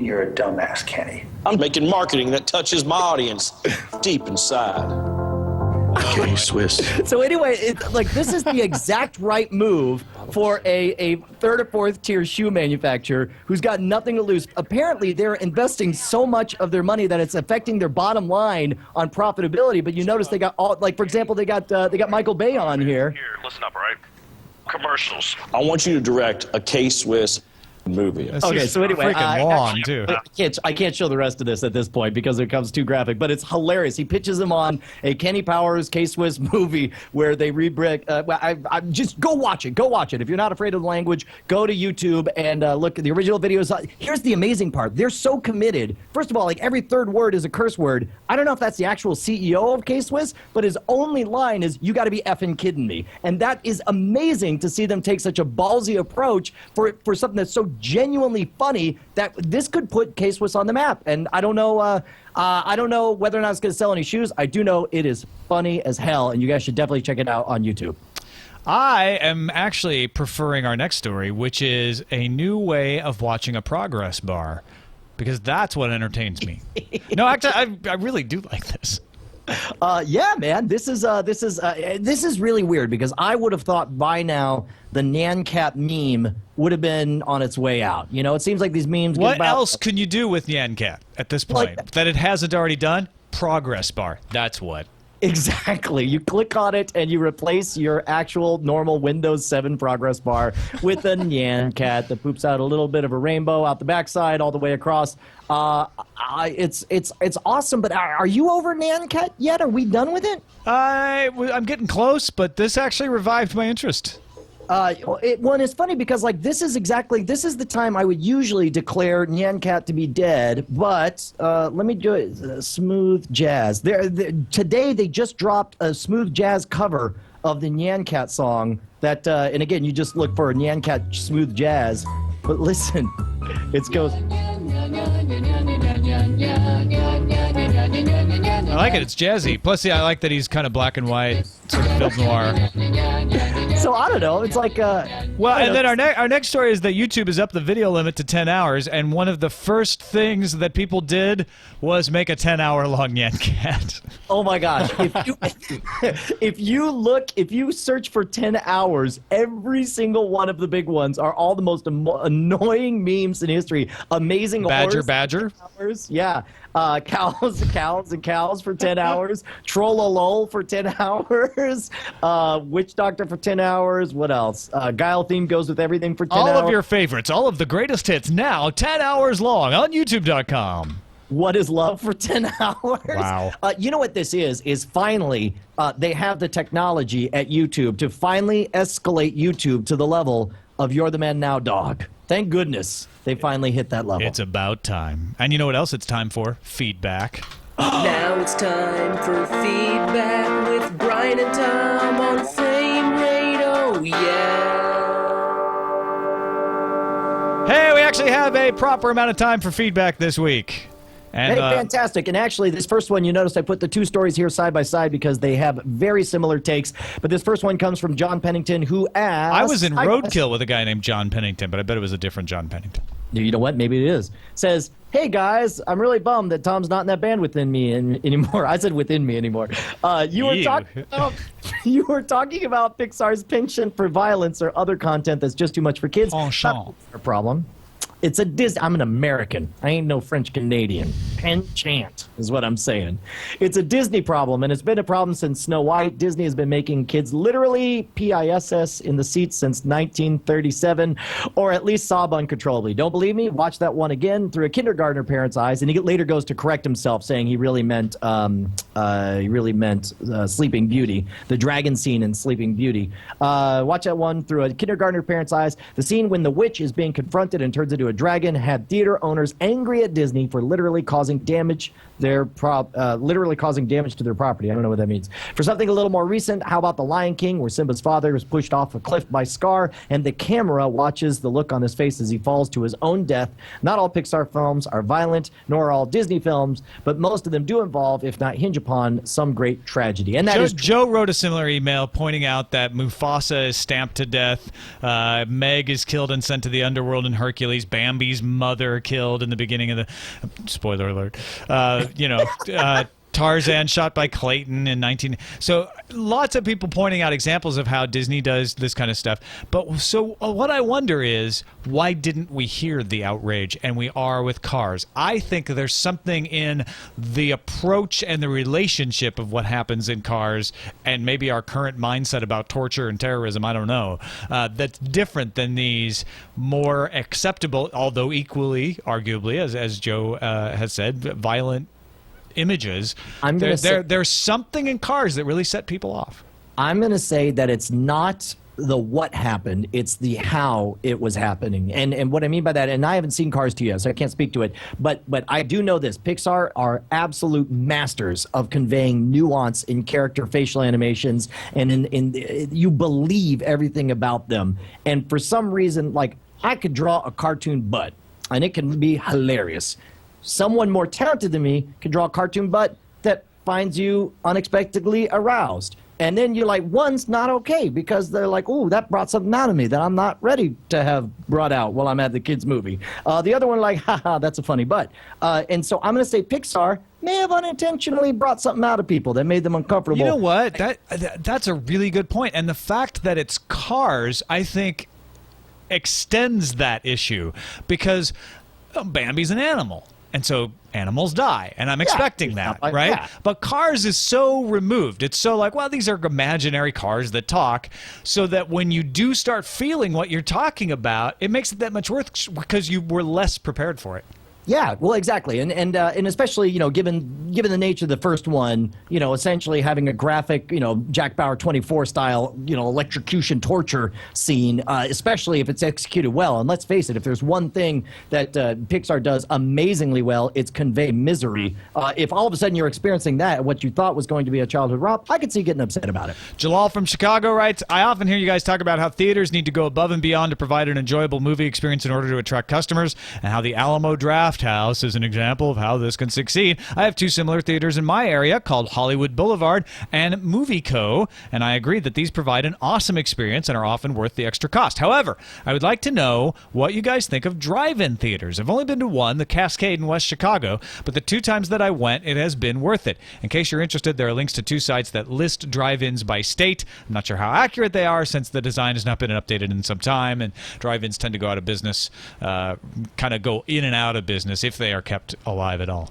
you're a dumbass, Kenny. I'm making marketing that touches my audience deep inside. K-Swiss. So anyway, this is the exact right move for a third or fourth tier shoe manufacturer who's got nothing to lose. Apparently, they're investing so much of their money that it's affecting their bottom line on profitability. But you notice they got for example, they got Michael Bay on here. Here, listen up, all right? Commercials. I want you to direct a K-Swiss movie. Okay, so anyway, freaking long too. I can't show the rest of this at this point because it becomes too graphic, but it's hilarious. He pitches him on a Kenny Powers K-Swiss movie where they re-brick. Just go watch it. Go watch it. If you're not afraid of the language, go to YouTube and look at the original videos. Here's the amazing part. They're so committed. First of all, like, every third word is a curse word. I don't know if that's the actual CEO of K-Swiss, but his only line is, "You got to be effing kidding me." And that is amazing to see them take such a ballsy approach for something that's so genuinely funny that this could put K-Swiss on the map. And I don't know whether or not it's going to sell any shoes. I do know it is funny as hell, and you guys should definitely check it out on YouTube. I am actually preferring our next story, which is a new way of watching a progress bar, because that's what entertains me. No, actually, I really do like this. Yeah, man, this is really weird because I would have thought by now the Nyan Cat meme would have been on its way out. You know, it seems like these memes. What else can you do with Nyan Cat at this point that it hasn't already done? Progress bar. That's what. Exactly. You click on it and you replace your actual normal Windows 7 progress bar with a Nyan Cat that poops out a little bit of a rainbow out the backside all the way across. It's awesome, but are you over Nyan Cat yet? Are we done with it? I'm getting close, but this actually revived my interest. It's funny because, like, this is the time I would usually declare Nyan Cat to be dead, but let me do it. Smooth Jazz. Today they just dropped a Smooth Jazz cover of the Nyan Cat song that, and again, you just look for Nyan Cat Smooth Jazz, but listen, it goes. I like it. It's jazzy. Plus, I like that he's kind of black and white, sort of film noir. So I don't know. It's like and then our next story is that YouTube has upped the video limit to 10 hours, and one of the first things that people did was make a 10-hour-long Nyan Cat. Oh my gosh! If you search for 10 hours, every single one of the big ones are all the most annoying memes in history. Amazing Badger. Hours. Yeah. Cows and cows for 10 hours. Troll-a-lol for 10 hours. Witch Doctor for 10 hours. What else? Guile theme goes with everything for 10 hours. All of your favorites, all of the greatest hits now 10 hours long on YouTube.com. What is love for 10 hours? Wow. You know what this is finally they have the technology at YouTube to finally escalate YouTube to the level of You're the Man Now, dog. Thank goodness they finally hit that level. It's about time. And you know what else it's time for? Feedback. Now it's time for feedback with Brian and Tom on Frame Rate. Oh, yeah. Hey, we actually have a proper amount of time for feedback this week. And, hey, fantastic. And actually, this first one, you notice I put the two stories here side by side because they have very similar takes. But this first one comes from John Pennington, who asked... I was in Roadkill with a guy named John Pennington, but I bet it was a different John Pennington. You know what? Maybe it is. Says, hey, guys, I'm really bummed that Tom's not in that band within me anymore. I said within me anymore. You were talking about Pixar's penchant for violence or other content that's just too much for kids. Penchant. Not a problem. It's a Disney. I'm an American. I ain't no French Canadian. penchant, is what I'm saying. It's a Disney problem, and it's been a problem since Snow White. Disney has been making kids literally PISS in the seats since 1937, or at least sob uncontrollably. Don't believe me? Watch that one again through a kindergartner parent's eyes, and he later goes to correct himself, saying he really meant Sleeping Beauty, the dragon scene in Sleeping Beauty. Watch that one through a kindergartner parent's eyes. The scene when the witch is being confronted and turns into a dragon had theater owners angry at Disney for literally causing damage to their property. I don't know what that means. For something a little more recent, how about The Lion King, where Simba's father was pushed off a cliff by Scar, and the camera watches the look on his face as he falls to his own death. Not all Pixar films are violent, nor all Disney films, but most of them do involve, if not hinge upon, some great tragedy. And that Joe wrote a similar email pointing out that Mufasa is stamped to death, Meg is killed and sent to the underworld in Hercules, Bambi's mother killed in the beginning of the spoiler alert. Tarzan shot by Clayton in 19. So lots of people pointing out examples of how Disney does this kind of stuff. But so what I wonder is, why didn't we hear the outrage? And we are with Cars. I think there's something in the approach and the relationship of what happens in Cars, and maybe our current mindset about torture and terrorism, I don't know, that's different than these more acceptable, although equally, arguably, as Joe has said, violent images. There's something in Cars that really set people off. I'm going to say that it's not the what happened, it's the how it was happening. And what I mean by that, and I haven't seen Cars 2 yet, so I can't speak to it, but I do know this. Pixar are absolute masters of conveying nuance in character facial animations, and you believe everything about them. And for some reason, like, I could draw a cartoon butt, and it can be hilarious. Someone more talented than me can draw a cartoon butt that finds you unexpectedly aroused. And then you're like, one's not okay because they're like, ooh, that brought something out of me that I'm not ready to have brought out while I'm at the kids' movie. The other one, like, haha, that's a funny butt. And so I'm going to say Pixar may have unintentionally brought something out of people that made them uncomfortable. You know what? That's a really good point. And the fact that it's Cars, I think, extends that issue because Bambi's an animal. And so animals die, and I'm expecting that, right? Yeah. But Cars is so removed. It's so like, well, these are imaginary cars that talk, so that when you do start feeling what you're talking about, it makes it that much worse because you were less prepared for it. Yeah, well, exactly, and especially, given the nature of the first one, essentially having a graphic, Jack Bauer 24 style, electrocution torture scene, especially if it's executed well. And let's face it, if there's one thing that Pixar does amazingly well, it's convey misery. If all of a sudden you're experiencing that, what you thought was going to be a childhood romp, I could see getting upset about it. Jalal from Chicago writes, I often hear you guys talk about how theaters need to go above and beyond to provide an enjoyable movie experience in order to attract customers, and how the Alamo Draft House is an example of how this can succeed. I have two similar theaters in my area called Hollywood Boulevard and Movie Co., and I agree that these provide an awesome experience and are often worth the extra cost. However, I would like to know what you guys think of drive-in theaters. I've only been to one, the Cascade in West Chicago, but the two times that I went, it has been worth it. In case you're interested, there are links to two sites that list drive-ins by state. I'm not sure how accurate they are since the design has not been updated in some time, and drive-ins tend to go out of business, kind of go in and out of business if they are kept alive at all.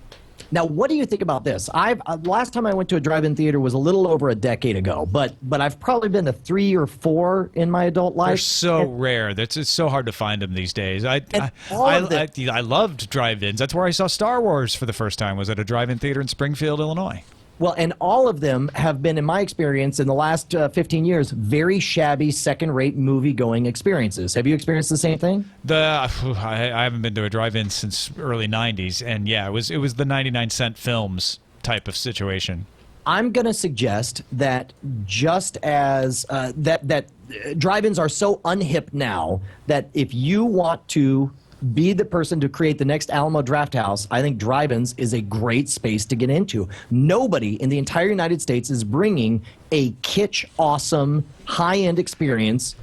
Now, what do you think about this? Last time I went to a drive-in theater was a little over a decade ago, but I've probably been to 3 or 4 in my adult life. They're so rare. It's so hard to find them these days. I loved drive-ins. That's where I saw Star Wars for the first time, was at a drive-in theater in Springfield, Illinois. Well, and all of them have been, in my experience, in the last 15 years, very shabby, second-rate movie-going experiences. Have you experienced the same thing? I haven't been to a drive-in since early 90s, and yeah, it was the 99-cent films type of situation. I'm going to suggest that just as that drive-ins are so unhip now that if you want to be the person to create the next Alamo Draft House, I think drive-ins is a great space to get into. Nobody in the entire United States is bringing a kitsch, awesome, high-end experience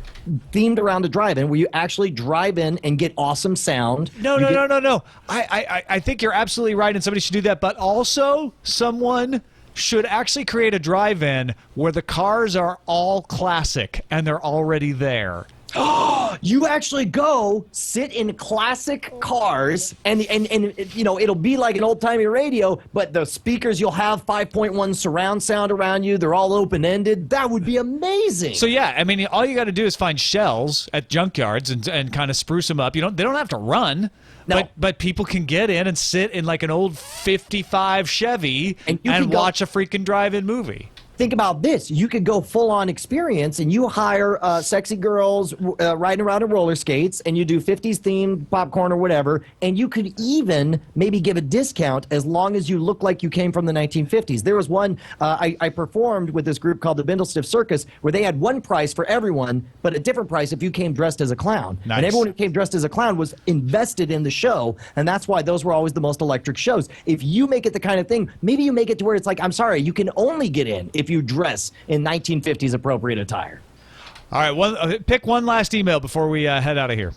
themed around a drive-in where you actually drive in and get awesome sound. No. I think you're absolutely right, and somebody should do that. But also, someone should actually create a drive-in where the cars are all classic and they're already there. You actually go sit in classic cars, and it'll be like an old-timey radio, but the speakers you'll have 5.1 surround sound around you. They're all open-ended. That would be amazing. So yeah, I mean, all you got to do is find shells at junkyards and kind of spruce them up. They don't have to run. No. But people can get in and sit in like an old 55 Chevy and watch a freaking drive-in movie. Think about this. You could go full-on experience, and you hire sexy girls riding around in roller skates, and you do 50s themed popcorn or whatever, and you could even maybe give a discount as long as you look like you came from the 1950s. There was one I performed with this group called the Bindlestiff Circus, where they had one price for everyone, but a different price if you came dressed as a clown. Nice. And everyone who came dressed as a clown was invested in the show, and that's why those were always the most electric shows. If you make it the kind of thing, maybe you make it to where it's like, I'm sorry, you can only get in if you dress in 1950s appropriate attire. All right, pick one last email before we head out of here.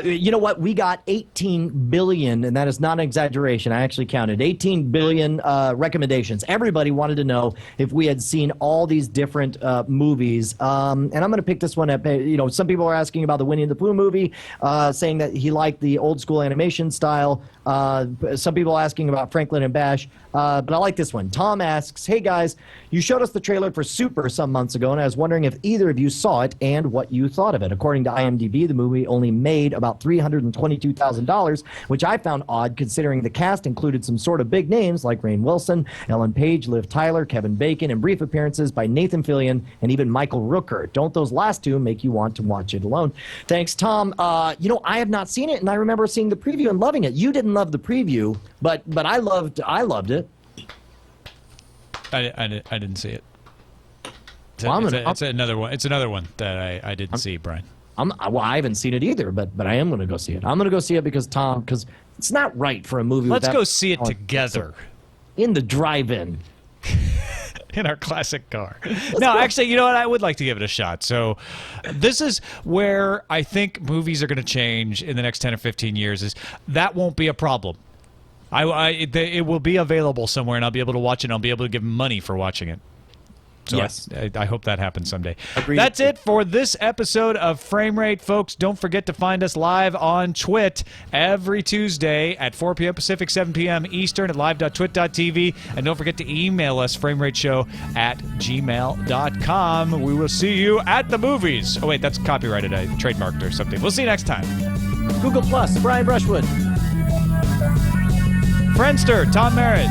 You know what? We got 18 billion, and that is not an exaggeration. I actually counted 18 billion recommendations. Everybody wanted to know if we had seen all these different movies. And I'm going to pick this one up. Some people are asking about the Winnie the Pooh movie, saying that he liked the old school animation style. Some people asking about Franklin and Bash. But I like this one. Tom asks, hey guys, you showed us the trailer for Super some months ago, and I was wondering if either of you saw it and what you thought of it. According to IMDb, the movie only made about $322,000, which I found odd considering the cast included some sort of big names like Rainn Wilson, Ellen Page, Liv Tyler, Kevin Bacon, and brief appearances by Nathan Fillion and even Michael Rooker. Don't those last two make you want to watch it alone? Thanks, Tom. I have not seen it, and I remember seeing the preview and loving it. You didn't love the preview, but I loved it. I didn't see it. It's another one. It's another one that I didn't see, Brian. I haven't seen it either, but I am going to go see it. I'm going to go see it because it's not right for a movie. Let's go see it together in the drive-in. In our classic car. Actually, you know what? I would like to give it a shot. So this is where I think movies are going to change in the next 10 or 15 years. Is that won't be a problem. It will be available somewhere, and I'll be able to watch it, and I'll be able to give money for watching it. So yes. I hope that happens someday. Agreed. That's it for this episode of Frame Rate, folks. Don't forget to find us live on Twit every Tuesday at 4 p.m. Pacific, 7 p.m. Eastern at live.twit.tv. And don't forget to email us, framerateshow@gmail.com. We will see you at the movies. Oh, wait, that's copyrighted. I trademarked or something. We'll see you next time. Google Plus, Brian Brushwood. Friendster, Tom Merritt.